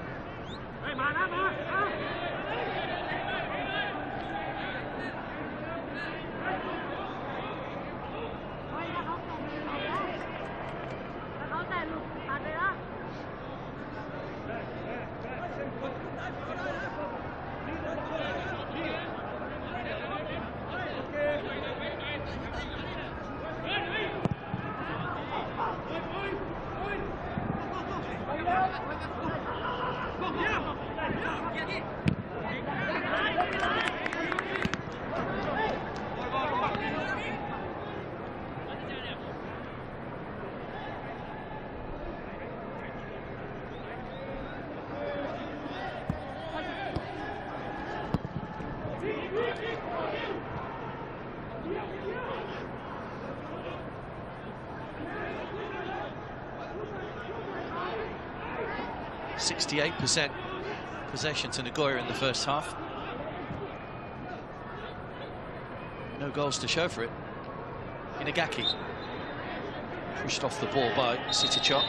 %68 possession to Nagoya in the first half. No goals to show for it. Inagaki pushed off the ball by Sitachok.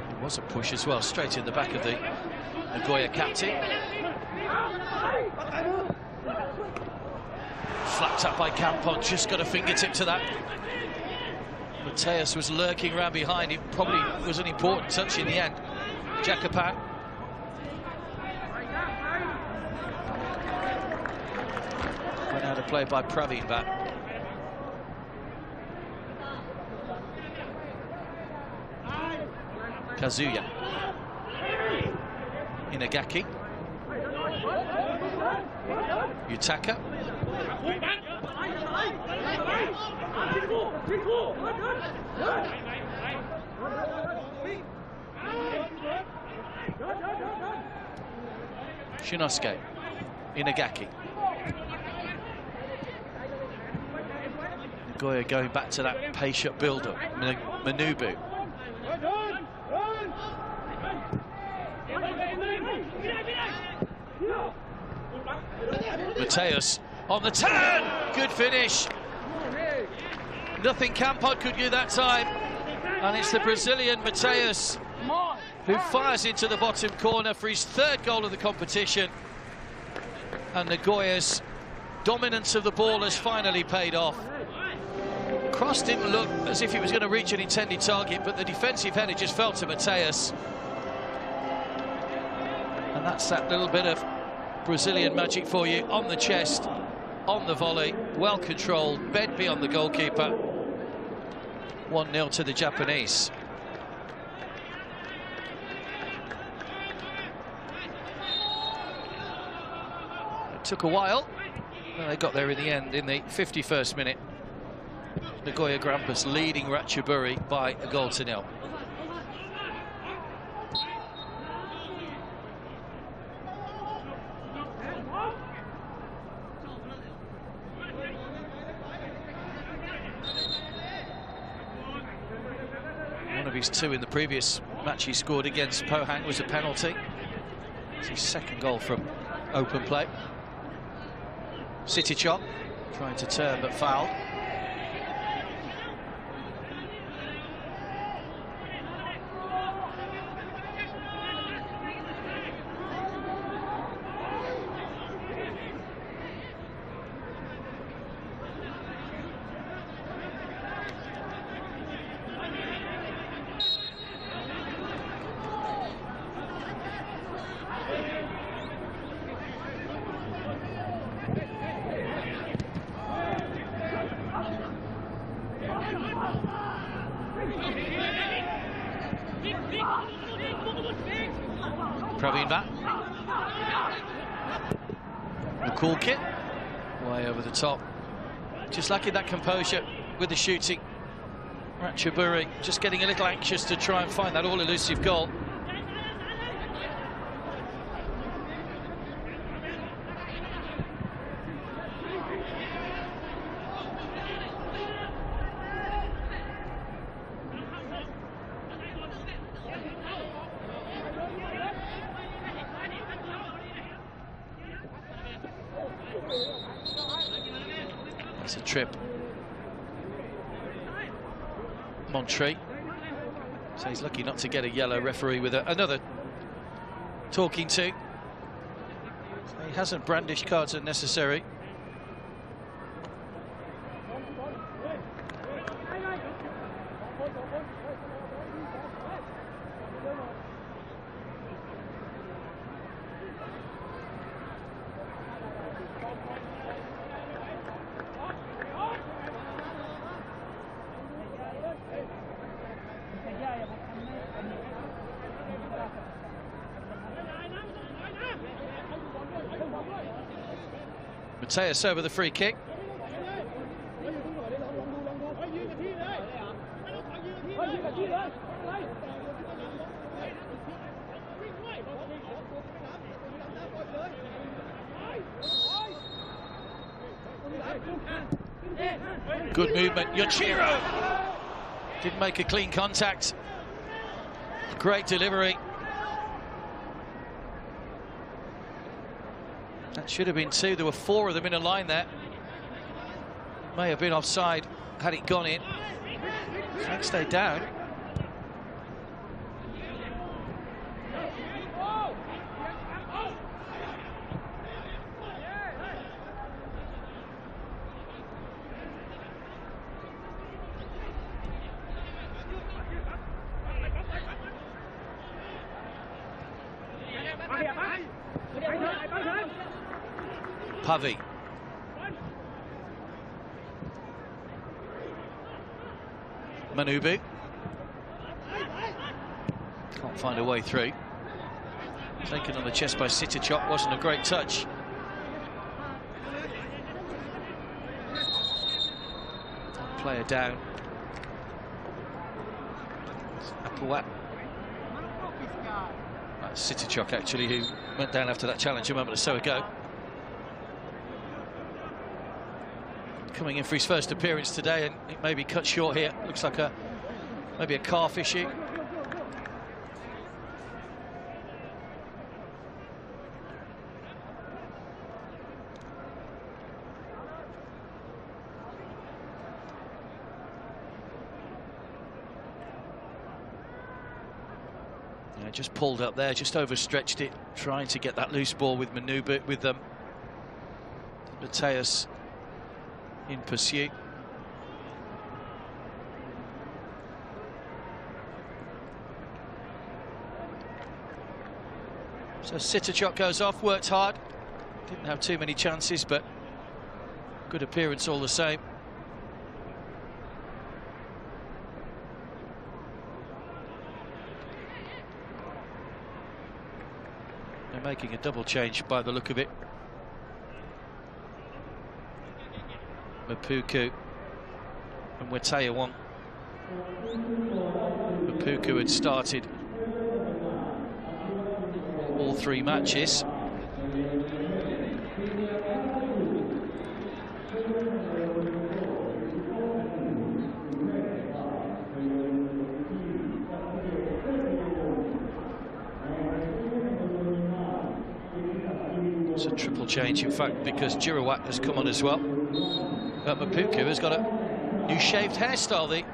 It was a push as well, straight in the back of the Nagoya captain. Flapped up by Campon, just got a fingertip to that. Mateus was lurking around behind. It probably was an important touch in the end. Jacopan. Went out of play by Praveen Vat. Kazuya. Inagaki. Yutaka. Shinosuke. Inagaki. Nagoya going back to that patient build-up. Manubu. Mateus on the turn. Good finish. Nothing Campod could do that time. And it's the Brazilian Mateus who fires into the bottom corner for his third goal of the competition. And Nagoya's dominance of the ball has finally paid off. Cross didn't look as if he was going to reach an intended target, but the defensive header just fell to Mateus. And that's that little bit of Brazilian magic for you. On the chest, on the volley, well controlled, bent beyond the goalkeeper. 1-0 to the Japanese. It took a while, and they got there in the end in the 51st minute. Nagoya Grampus leading Ratchaburi by a goal to 0. One of his 2 in the previous match he scored against Pohang was a penalty. It's his second goal from open play. Sitichok trying to turn but fouled. Praveen back. The cool kit. Way over the top. Just lacking that composure with the shooting. Ratchaburi just getting a little anxious to try and find that all-elusive goal. That's a trip. Montree. So he's lucky not to get a yellow. Referee with another talking to. So he hasn't brandished cards unnecessary. Mateus over the free kick. Good movement. Yoshiro didn't make a clean contact. Great delivery. That should have been 2. There were 4 of them in a line there. May have been offside had it gone in. Frank stayed down. Pavi. Manubu. Can't find a way through. Taken on the chest by Sitichok. Wasn't a great touch. Player down. Apawat. That's Sitichok actually, who went down after that challenge a moment or so ago. Coming in for his first appearance today, and it may be cut short here. Looks like maybe a calf issue. Just pulled up there, just overstretched it, trying to get that loose ball with Manubu, with Mateus in pursuit. So Sitterchuk goes off, worked hard, didn't have too many chances, but good appearance all the same. They're making a double change by the look of it. Mapuku and Wateyawong. Mapuku had started all 3 matches. It's a triple change, in fact, because Girouat has come on as well. But Mapuku has got a new shaved hairstyle. The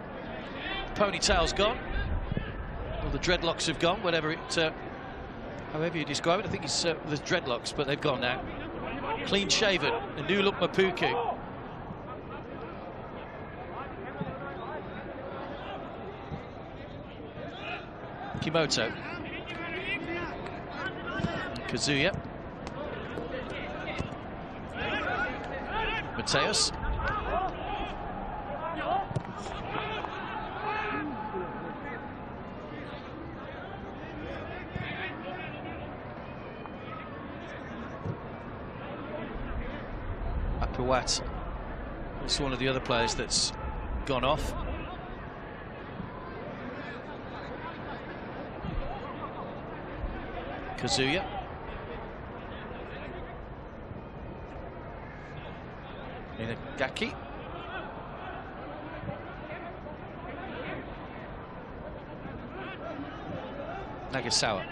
ponytail's gone, or the dreadlocks have gone, whatever it, however you describe it. I think it's the dreadlocks, but they've gone now. Clean shaven, a new look Mapuku. Kimoto. Kazuya. Mateus. Apuat. It's one of the other players that's gone off. Kazuya. Inagaki. Nagasawa.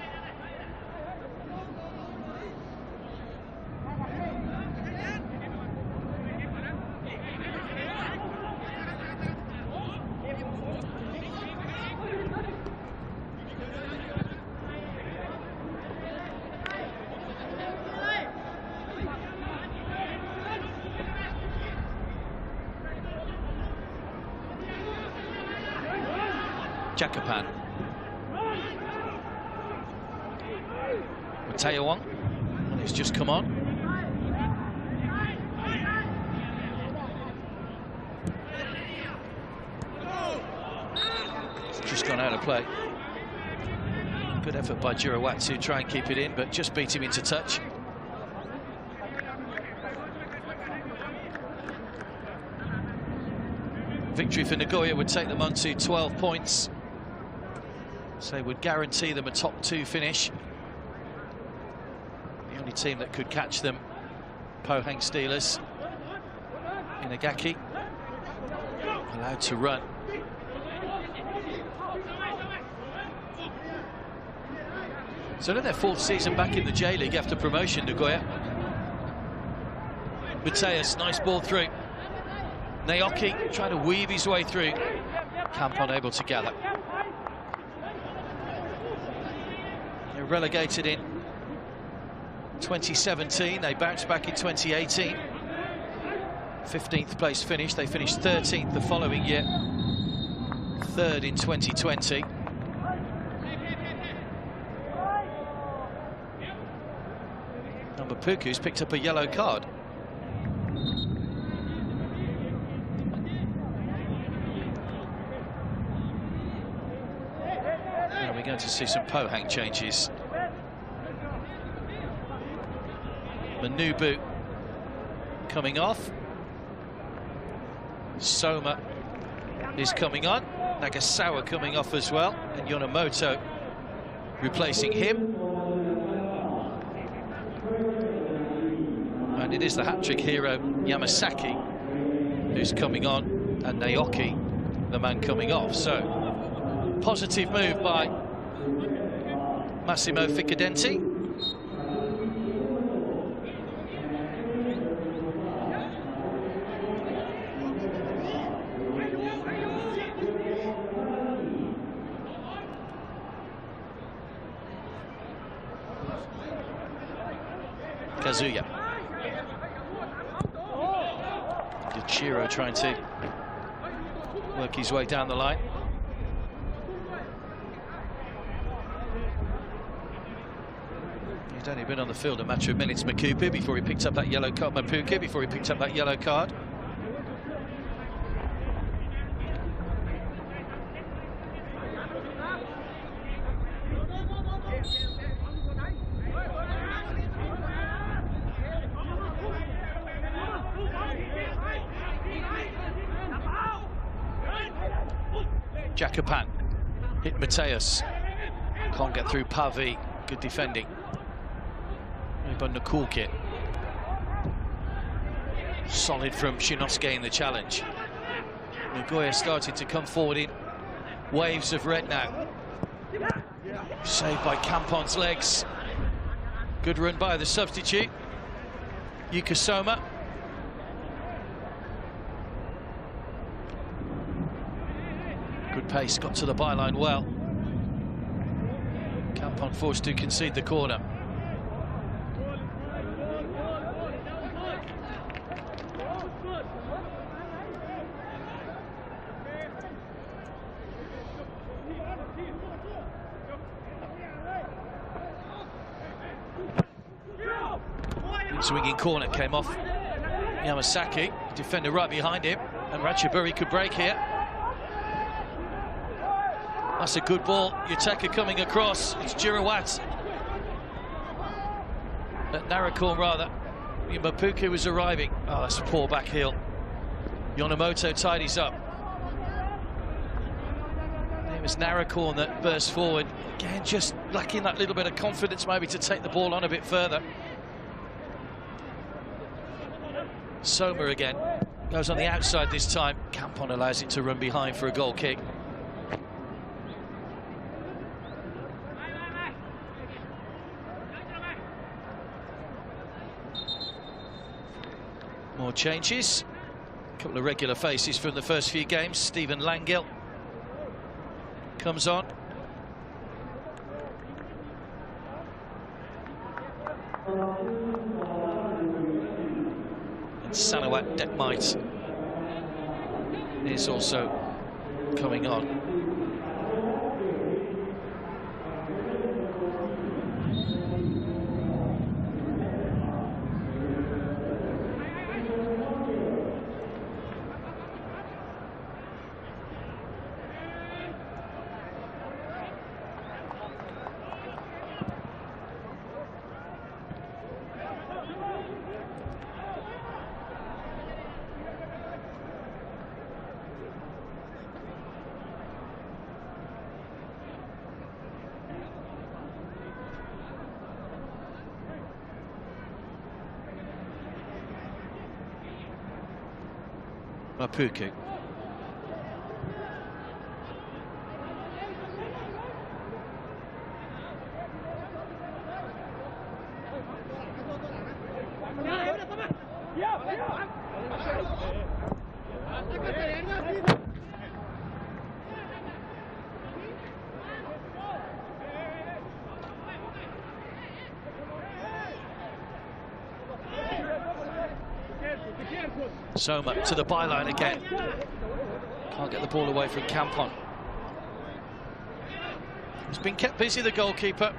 Jakapan. Wateyawong, and he's just come on. It's just gone out of play. Good effort by Girouat to try and keep it in, but just beat him into touch. Victory for Nagoya would take them on to 12 points. So would guarantee them a top 2 finish. The only team that could catch them, Pohang Steelers. Inagaki allowed to run. So in their 4th season back in the J-League after promotion, Nagoya. Mateus, nice ball through. Naoki trying to weave his way through. Camp unable to gather. They're relegated in 2017. They bounced back in 2018. 15th place finish. They finished 13th the following year. 3rd in 2020. Number Puku's picked up a yellow card. We're going to see some Pohang changes. Manubu coming off. Soma is coming on. Nagasawa coming off as well. And Yonemoto replacing him. And it is the hat-trick hero Yamasaki who's coming on, and Naoki, the man coming off. So, positive move by Massimo Ficadenti. Kazuya. Chiro trying to work his way down the line. He'd only been on the field a matter of minutes, Mapuku, before he picked up that yellow card. Mapuku, before he picked up that yellow card. Jacopan hit Mateus, can't get through Pavi, good defending. But Nakulkit, solid from Shinosuke in the challenge. Nagoya started to come forward in waves of red now. Saved by Campon's legs. Good run by the substitute, Yukasoma. Good pace, got to the byline well. Campon forced to concede the corner. Swinging corner came off Yamasaki, defender right behind him, and Ratchaburi could break here. That's a good ball. Yutaka coming across. It's Girawat. Narakorn rather. Mapuku was arriving. Oh, that's a poor back heel. Yonemoto tidies up. It was Narakorn that burst forward. Again, just lacking that little bit of confidence maybe to take the ball on a bit further. Soma again. Goes on the outside this time. Campon allows it to run behind for a goal kick. More changes. A couple of regular faces from the first few games. Stephen Langill comes on. And Sanawat Dekmite is also coming on. Mapuku. Soma to the byline again. Can't get the ball away from Campon. He's been kept busy, the goalkeeper.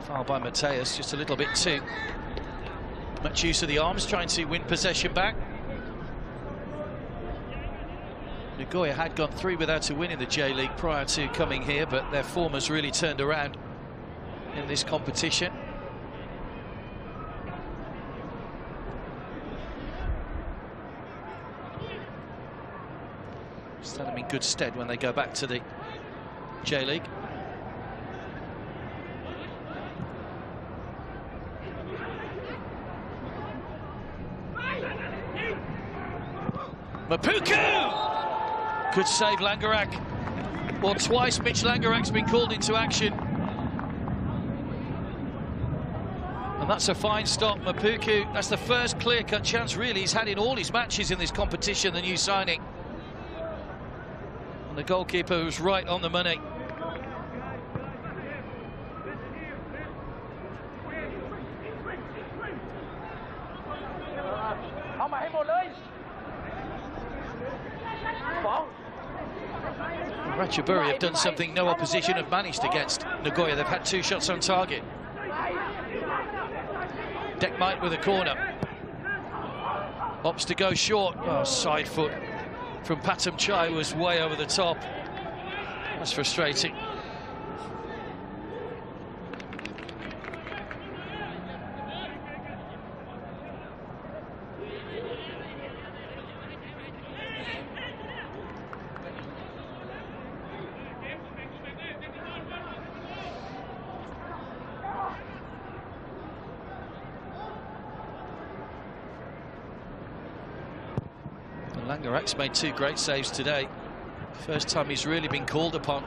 Foul by Mateus, just a little bit too much use of the arms, trying to win possession back. Nagoya had gone 3 without a win in the J-League prior to coming here, but their form has really turned around in this competition. Stand them in good stead when they go back to the J-League. Mapuku! Good save, Langerak. Well, twice Mitch Langerak's been called into action. And that's a fine stop, Mapuku. That's the first clear-cut chance, really, he's had in all his matches in this competition, the new signing. And the goalkeeper was right on the money. Ratchaburi have done something no opposition have managed against Nagoya. They've had 2 shots on target. Dekmite with a corner. Opts to go short. Oh, side foot from Patam Chai was way over the top. That's frustrating. Langerak's made 2 great saves today. First time he's really been called upon.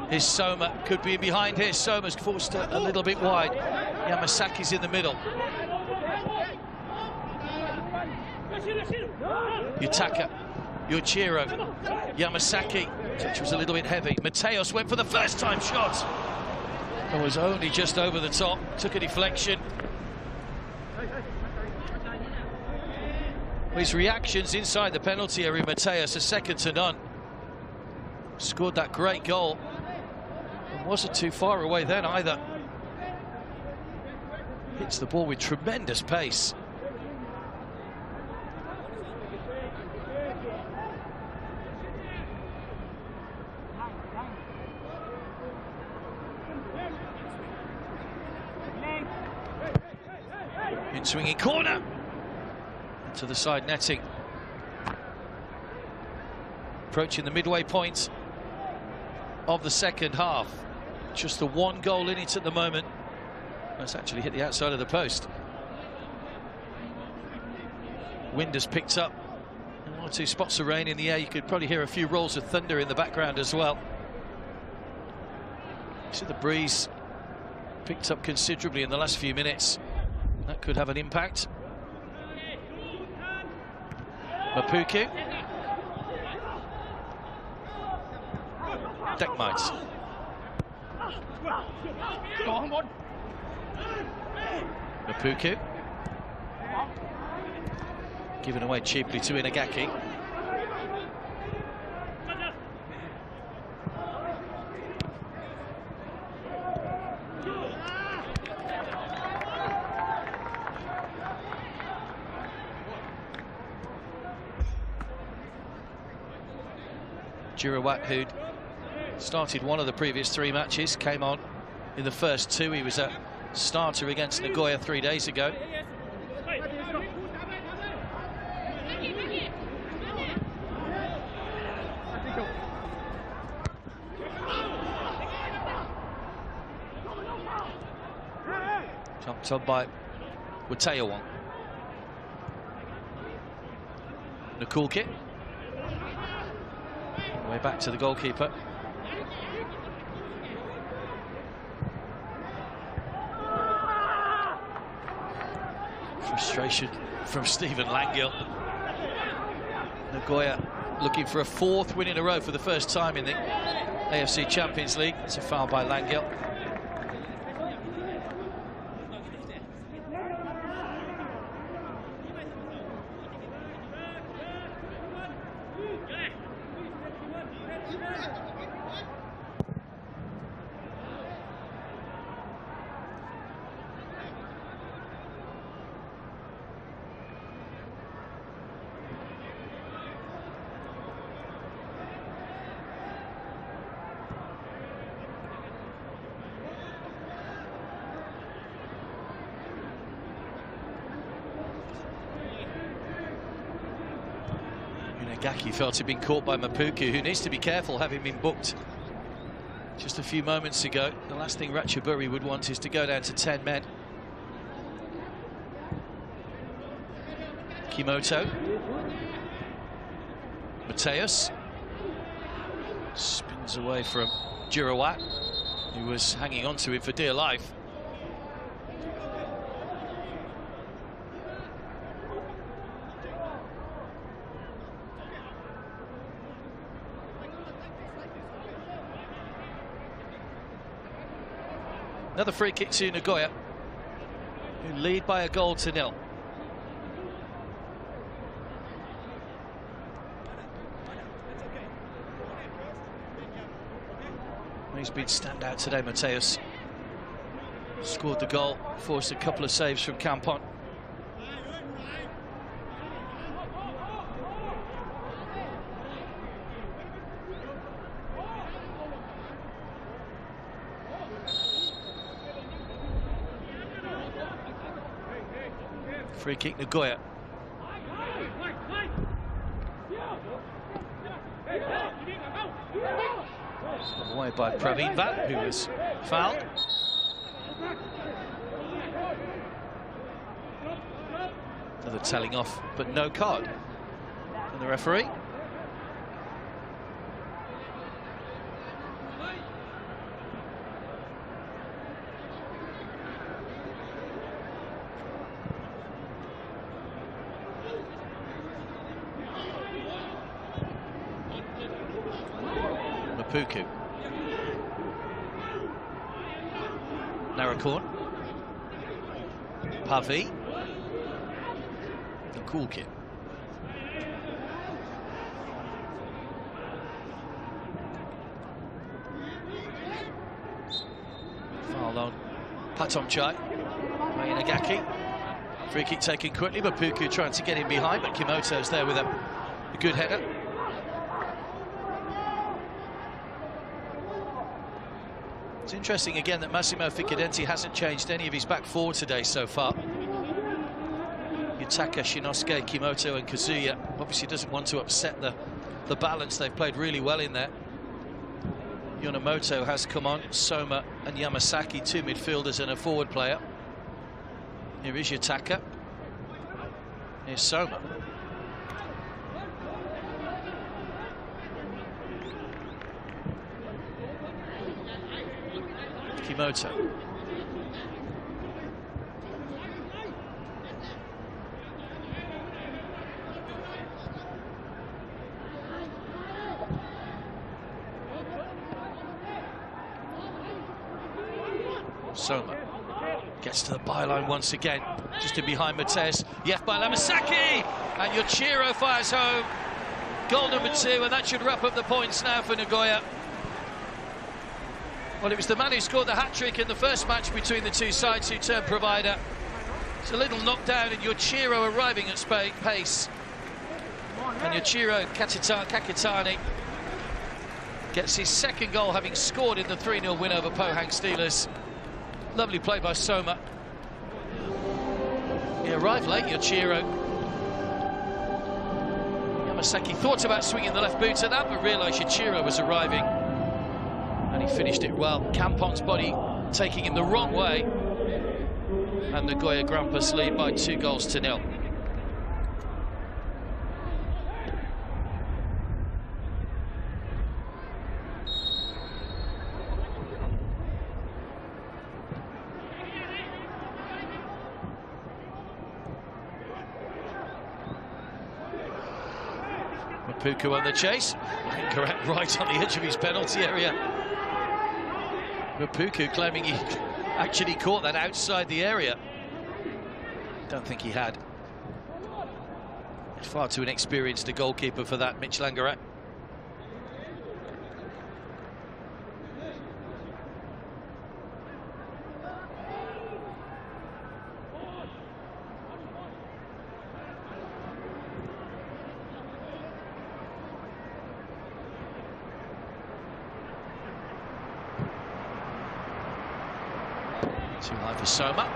His Soma could be behind here. Soma's forced a little bit wide. Yamasaki's in the middle. Yutaka, Yuichiro, Yamasaki. Touch was a little bit heavy. Mateos went for the first time shot. It was only just over the top. Took a deflection. His reactions inside the penalty area, Mateos, are second to none. Scored that great goal. And wasn't too far away then either. Hits the ball with tremendous pace. In swinging corner. To the side netting. Approaching the midway point of the second half. Just the 1 goal in it at the moment. That's actually hit the outside of the post. Wind has picked up. 1 or 2 spots of rain in the air. You could probably hear a few rolls of thunder in the background as well. See the breeze picked up considerably in the last few minutes. That could have an impact. Mapuku. Dekmite. Mapuku. Given away cheaply to Inagaki. Girawat, who'd started 1 of the previous 3 matches, came on in the first 2. He was a starter against Nagoya 3 days ago. Jumped on by Wateyawong. Nakulkit. Way back to the goalkeeper. Frustration from Stephen Langill. Nagoya looking for a 4th win in a row for the first time in the AFC Champions League. It's a foul by Langill. Inagaki felt he'd been caught by Mapuku, who needs to be careful, having been booked just a few moments ago. The last thing Ratchaburi would want is to go down to 10 men. Kimoto. Mateos. Spins away from Girawat, who was hanging on to him for dear life. Another free kick to Nagoya, who lead by a goal to 0. He's been standout today, Mateus. Scored the goal, forced a couple of saves from Campon. Free kick, Nagoya. Away by Praveen Bhatt, who was fouled. Another telling off, but no card. And the referee. Mapuku. Narakorn. Pavi. The cool kid. Foul on Patomchai. Nagaki. Free kick taken quickly, but Puku trying to get in behind, but Kimoto's there with a good header. It's interesting again that Massimo Ficadenti hasn't changed any of his back four today so far. Yutaka, Shinosuke, Kimoto and Kazuya obviously doesn't want to upset the balance. They've played really well in there. Yonemoto has come on, Soma and Yamasaki, two midfielders and a forward player. Here is Yutaka. Here's Soma. Kimoto. Soma gets to the byline once again, just in behind Mateus. Yef by Yamasaki, and Yoshiro fires home. Goal number 2, and that should wrap up the points now for Nagoya. Well, it was the man who scored the hat-trick in the first match between the two sides who turned provider. It's a little knockdown, and Yoshiro arriving at pace. And Yoshiro Kakitani gets his second goal, having scored in the 3-0 win over Pohang Steelers. Lovely play by Soma. He arrived late, Yoshiro. Yamasaki thought about swinging the left boot at that, but realised Yoshiro was arriving. And he finished it well. Campon's body taking him the wrong way. And Nagoya Grampus lead by 2-0. Mapuku on the chase. Incorrect, right on the edge of his penalty area. Mapuku claiming he actually caught that outside the area. Don't think he had. He's far too inexperienced a goalkeeper for that, Mitch Langarat. Too high for Soma.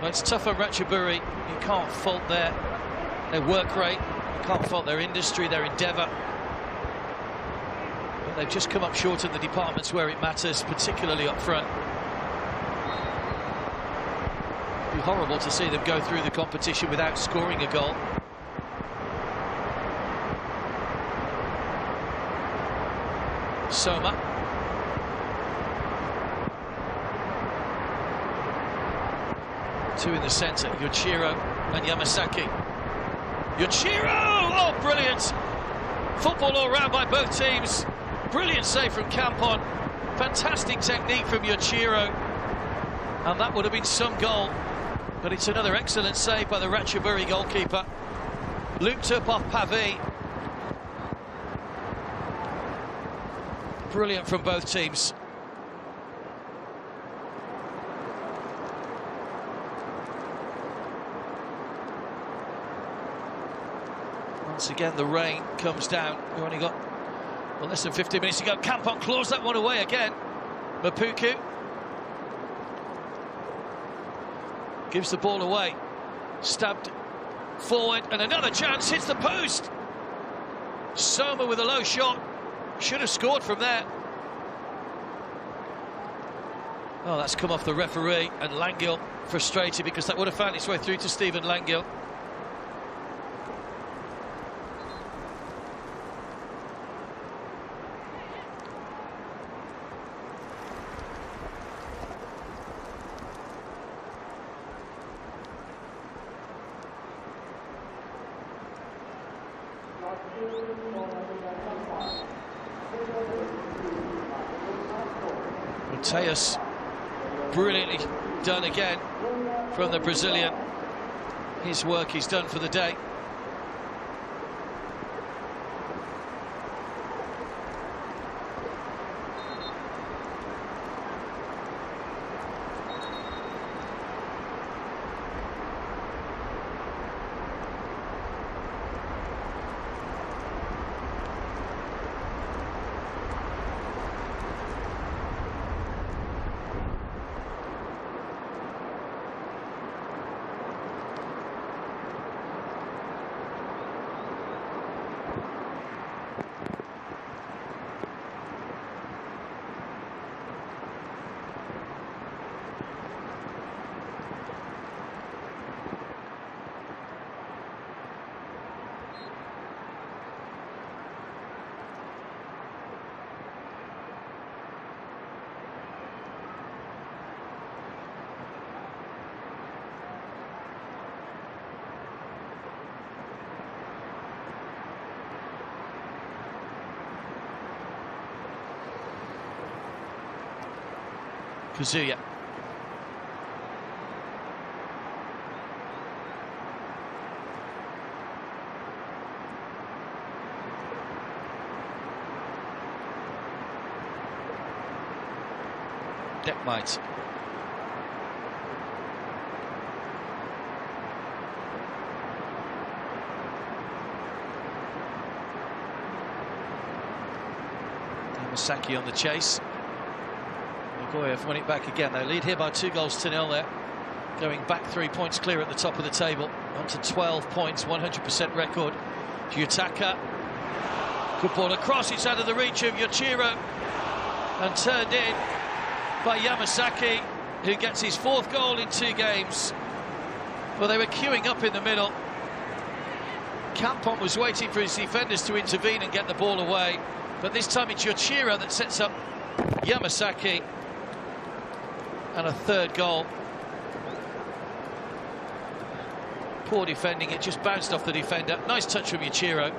Well, it's tough on Ratchaburi. You can't fault their work rate. You can't fault their industry, their endeavour. But they've just come up short in the departments where it matters, particularly up front. It'd be horrible to see them go through the competition without scoring a goal. Soma. Two in the centre, Yoshiro and Yamasaki. Yoshiro! Oh, brilliant! Football all round by both teams. Brilliant save from Campon. Fantastic technique from Yoshiro. And that would have been some goal, but it's another excellent save by the Ratchaburi goalkeeper. Looped up off Pavé. Brilliant from both teams. Once again, the rain comes down. We've only got less than 15 minutes to go. Campon claws that one away again. Mapuku gives the ball away. Stabbed forward, and another chance, hits the post. Soma with a low shot. Should have scored from there. Oh, that's come off the referee, and Langil frustrated because that would have found its way through to Stephen Langil. Mateus, brilliantly done again from the Brazilian. His work is done for the day. Kazuya. Deckmite. Yamasaki on the chase. Nagoya have won it back again. They lead here by 2-0 there. Going back 3 points clear at the top of the table. On to 12 points, 100% record. Yutaka. Good ball across. It's out of the reach of Yoshiro. And turned in by Yamasaki, who gets his 4th goal in 2 games. Well, they were queuing up in the middle. Campon was waiting for his defenders to intervene and get the ball away. But this time it's Yoshiro that sets up Yamasaki. And a 3rd goal. Poor defending, it just bounced off the defender. Nice touch from Yoshiro.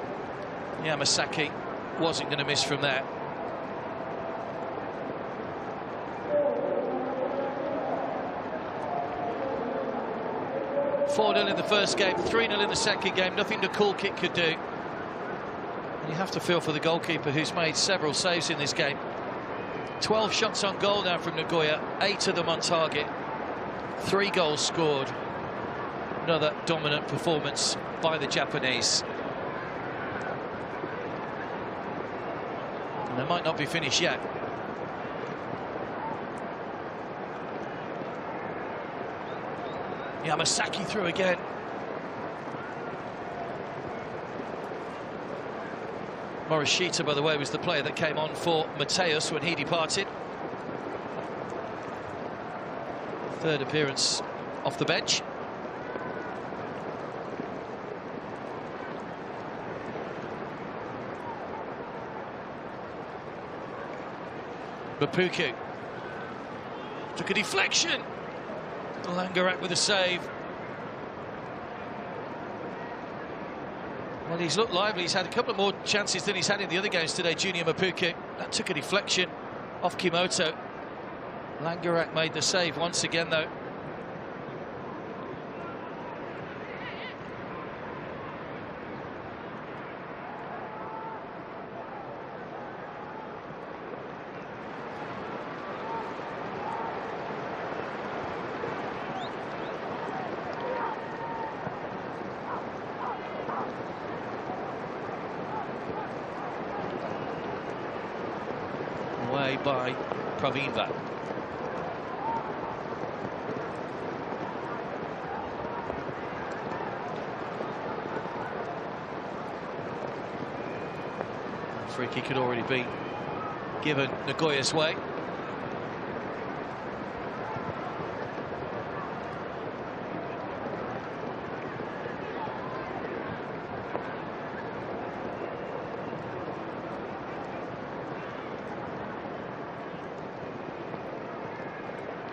Yamasaki wasn't going to miss from there. (4-0) in the first game, 3-0 in the second game. Nothing the cool kick could do. And you have to feel for the goalkeeper, who's made several saves in this game. 12 shots on goal now from Nagoya, 8 of them on target. 3 goals scored. Another dominant performance by the Japanese. And they might not be finished yet. Yamasaki through again. Morishita, by the way, was the player that came on for Mateus when he departed. 3rd appearance off the bench. Mapuku took a deflection. Langerak with a save. Well, he's looked lively. He's had a couple of more chances than he's had in the other games today, Junior Mapuku. That took a deflection off Kimoto. Langerak made the save once again, though. Away by Pravinva. Free kick had already been given Nagoya's way.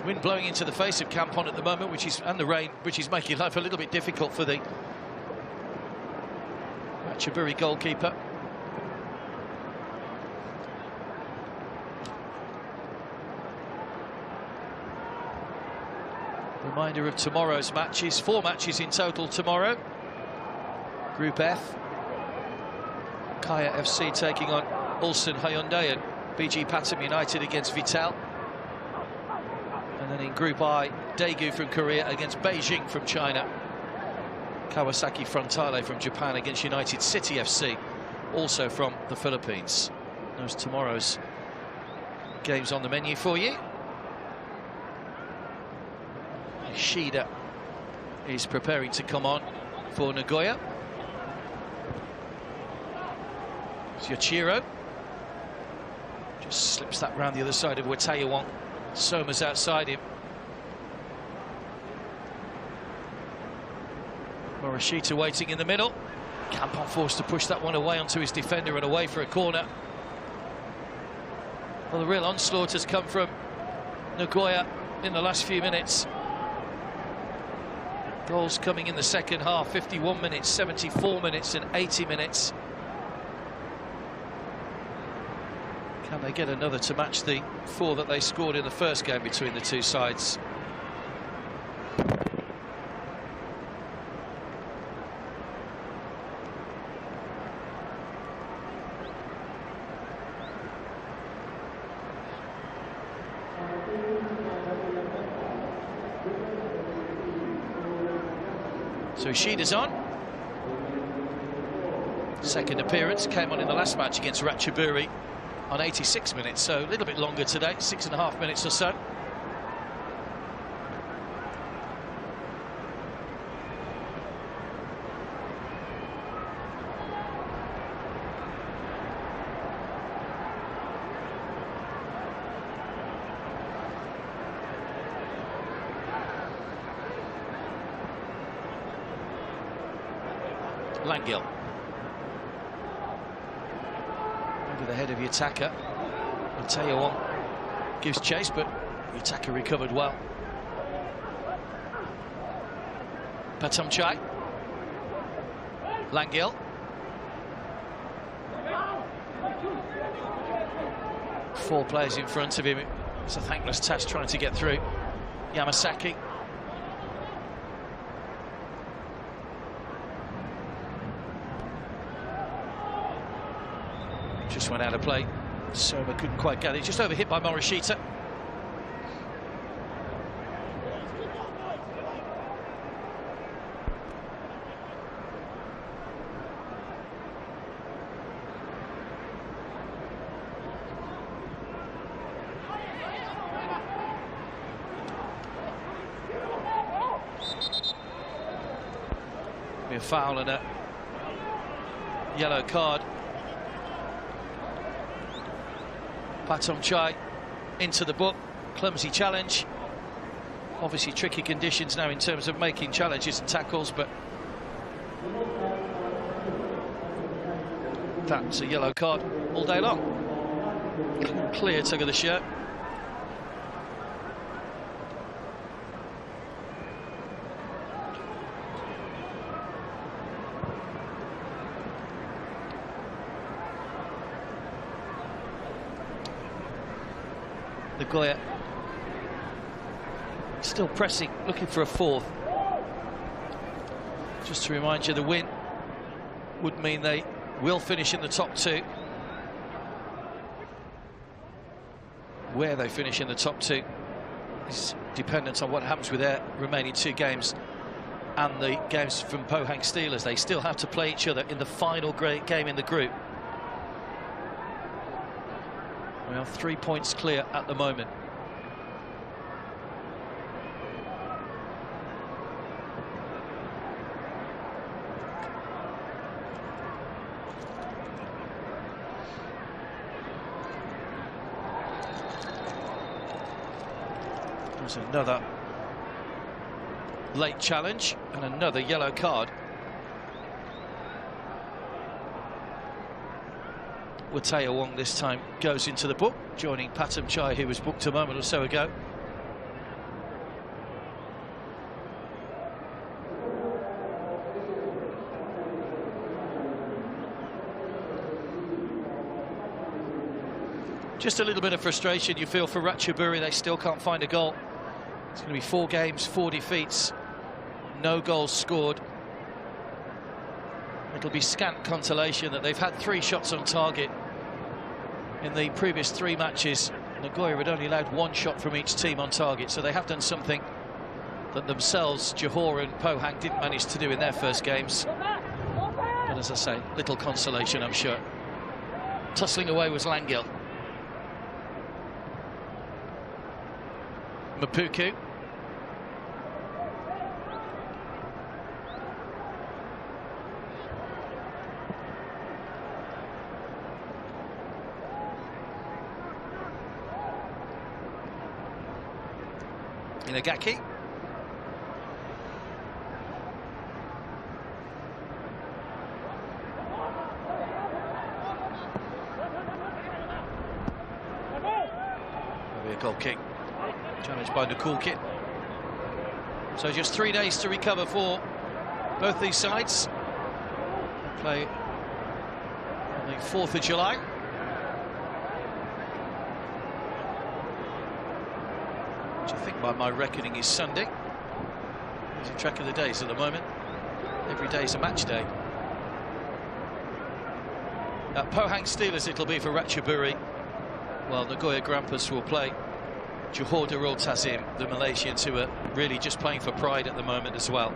Wind blowing into the face of Kampon at the moment, and the rain, which is making life a little bit difficult for the Ratchaburi goalkeeper. Reminder of tomorrow's matches, 4 matches in total tomorrow. Group F, Kaya FC taking on Ulsan Hyundai and BG Patam United against Vital. And then in Group I, Daegu from Korea against Beijing from China. Kawasaki Frontale from Japan against United City FC, also from the Philippines. Those tomorrow's games on the menu for you. Shida is preparing to come on for Nagoya. Yoshiro just slips that round the other side of Watayawon. Soma's outside him. Morishita waiting in the middle. Kampon forced to push that one away onto his defender and away for a corner. Well, the real onslaught has come from Nagoya in the last few minutes. Goals coming in the second half, 51 minutes, 74 minutes and 80 minutes. Can they get another to match the 4 that they scored in the first game between the two sides? So Shida's on. Second appearance, came on in the last match against Ratchaburi on 86 minutes, so a little bit longer today, 6.5 minutes or so. Langil under the head of Yutaka. Mateo gives chase, but Yutaka recovered well. Patamchai. Langil. Four players in front of him. It's a thankless task trying to get through. Yamasaki. Just went out of play. Soma couldn't quite get it. Just overhit by Morishita. Be a foul and a yellow card. Patamchai into the book, clumsy challenge. Obviously tricky conditions now in terms of making challenges and tackles, but that's a yellow card all day long. Clear tug of the shirt. Nagoya Still pressing, looking for a fourth. Just to remind you, the win would mean they will finish in the top two. Where they finish in the top two is dependent on what happens with their remaining two games and the games from Pohang Steelers. They still have to play each other in the final game in the group. We are 3 points clear at the moment. There's another late challenge and another yellow card. Wataya Wong this time goes into the book, joining Patam Chai, who was booked a moment or so ago. Just a little bit of frustration you feel for Ratchaburi. They still can't find a goal. It's going to be 4 games, 4 defeats, no goals scored. It'll be scant consolation that they've had 3 shots on target in the previous 3 matches. Nagoya had only allowed 1 shot from each team on target, so they have done something that themselves, Johor and Pohang, didn't manage to do in their first games. But as I say, little consolation, I'm sure. Tussling away was Langil. Mapuku. Inagaki. Maybe a goal kick. Challenged by Nakulkin. So just 3 days to recover for both these sides. They play on the 4th of July. Which I think by my reckoning is Sunday. Losing track of the days at the moment. Every day is a match day. At Pohang Steelers it'll be for Ratchaburi, while Nagoya Grampus will play Johor Darul Tazim, the Malaysians, who are really just playing for pride at the moment as well.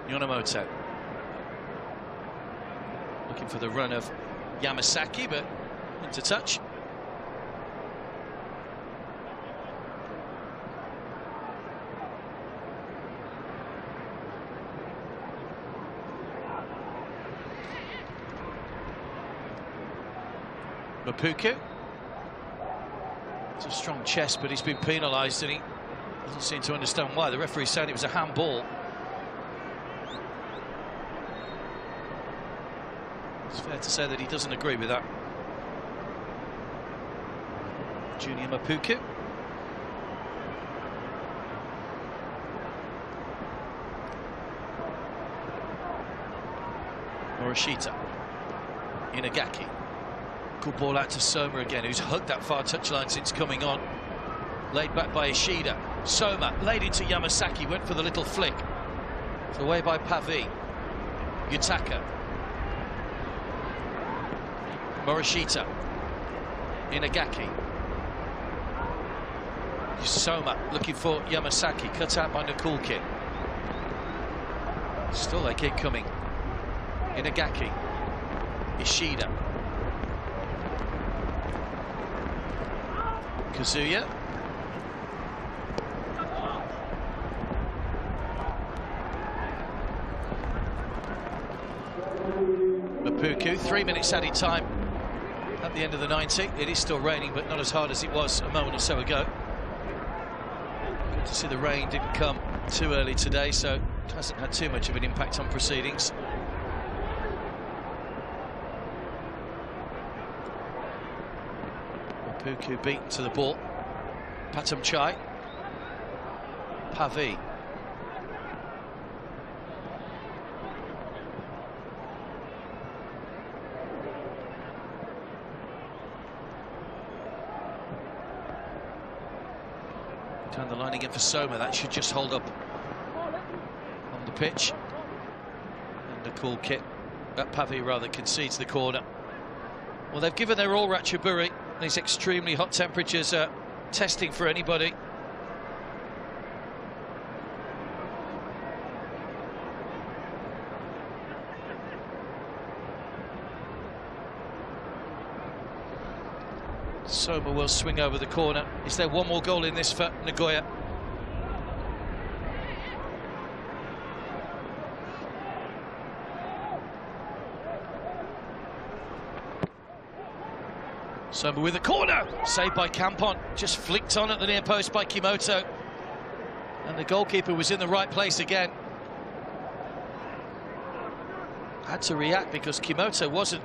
Yonemoto looking for the run of Yamasaki, but into touch. Mapuku. It's a strong chest, but he's been penalised and he doesn't seem to understand why. The referee said it was a handball. It's fair to say that he doesn't agree with that. Junior Mapuku. Morishita. Inagaki. Good ball out to Soma again, who's hugged that far touchline since coming on. Laid back by Ishida. Soma laid into Yamasaki, went for the little flick. It's away by Pavi. Yutaka. Morishita. Inagaki. Soma looking for Yamasaki, cut out by Nakulkin. Still they keep coming. Inagaki. Ishida. Kazuya. Mapuku, 3 minutes added time at the end of the 90. It is still raining, but not as hard as it was a moment or so ago. Good to see the rain didn't come too early today, so it hasn't had too much of an impact on proceedings. Mapuku beaten to the ball. Patam Chai. Pavi. Down the line again for Soma. That should just hold up on the pitch. And a cool kick. Pavi rather concedes the corner. Well, they've given their all, Ratchaburi. These extremely hot temperatures are testing for anybody. Soma will swing over the corner. Is there one more goal in this for Nagoya? Soma with a corner, saved by Kampon, just flicked on at the near post by Kimoto, and the goalkeeper was in the right place again. Had to react because Kimoto wasn't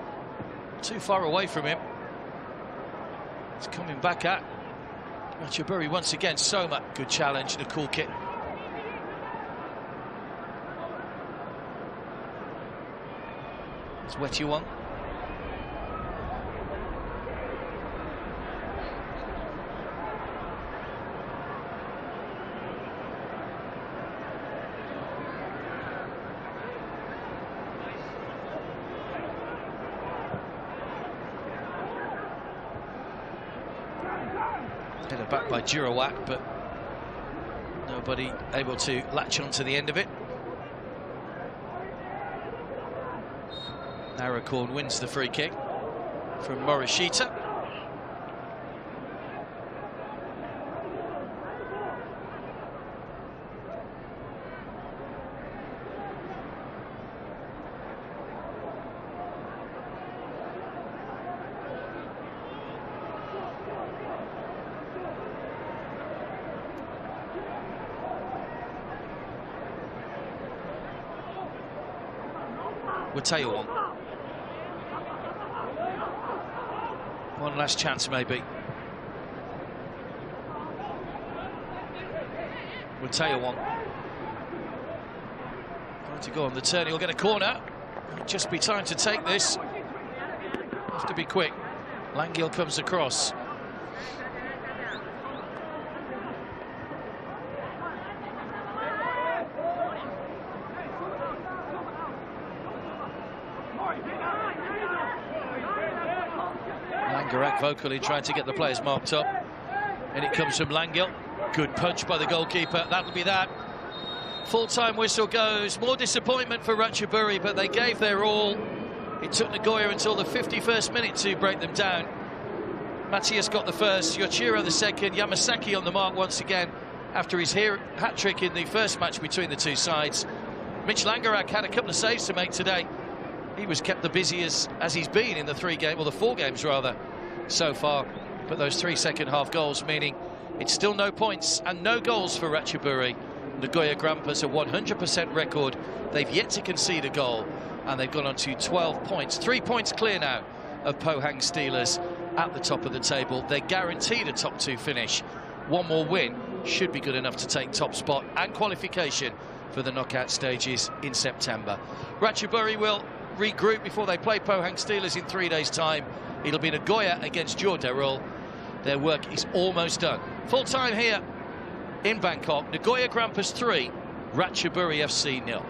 too far away from him. It's coming back at Ratchaburi once again. Soma, good challenge and a cool kick. It's Wetty-one. Headed back by Girawat, but nobody able to latch on to the end of it. Narracorn wins the free kick from Morishita. We'll tell you one last chance maybe. We'll tell you one. Trying to go on the turn, he'll get a corner. It'll just be time to take this. Have to be quick. Langil comes across. Langerak vocally trying to get the players marked up, and it comes from Langil. Good punch by the goalkeeper. That'll be that. Full-time whistle goes. More disappointment for Ratchaburi, but they gave their all. It took Nagoya until the 51st minute to break them down. Matthias got the first, Yoshiro the second, Yamasaki on the mark once again after his hat-trick in the first match between the two sides. Mitch Langerak had a couple of saves to make today. He was kept the busiest as he's been in the the 4 games rather, so far. But those 3 second-half goals, meaning it's still no points and no goals for Ratchaburi. Nagoya Grampus a 100% record. They've yet to concede a goal, and they've gone on to 12 points. 3 points clear now of Pohang Steelers at the top of the table. They're guaranteed a top 2 finish. One more win should be good enough to take top spot and qualification for the knockout stages in September. Ratchaburi will regroup before they play Pohang Steelers in 3 days' time. It'll be Nagoya against Jordarul. Their work is almost done. Full time here in Bangkok. Nagoya Grampus 3, Ratchaburi FC 0.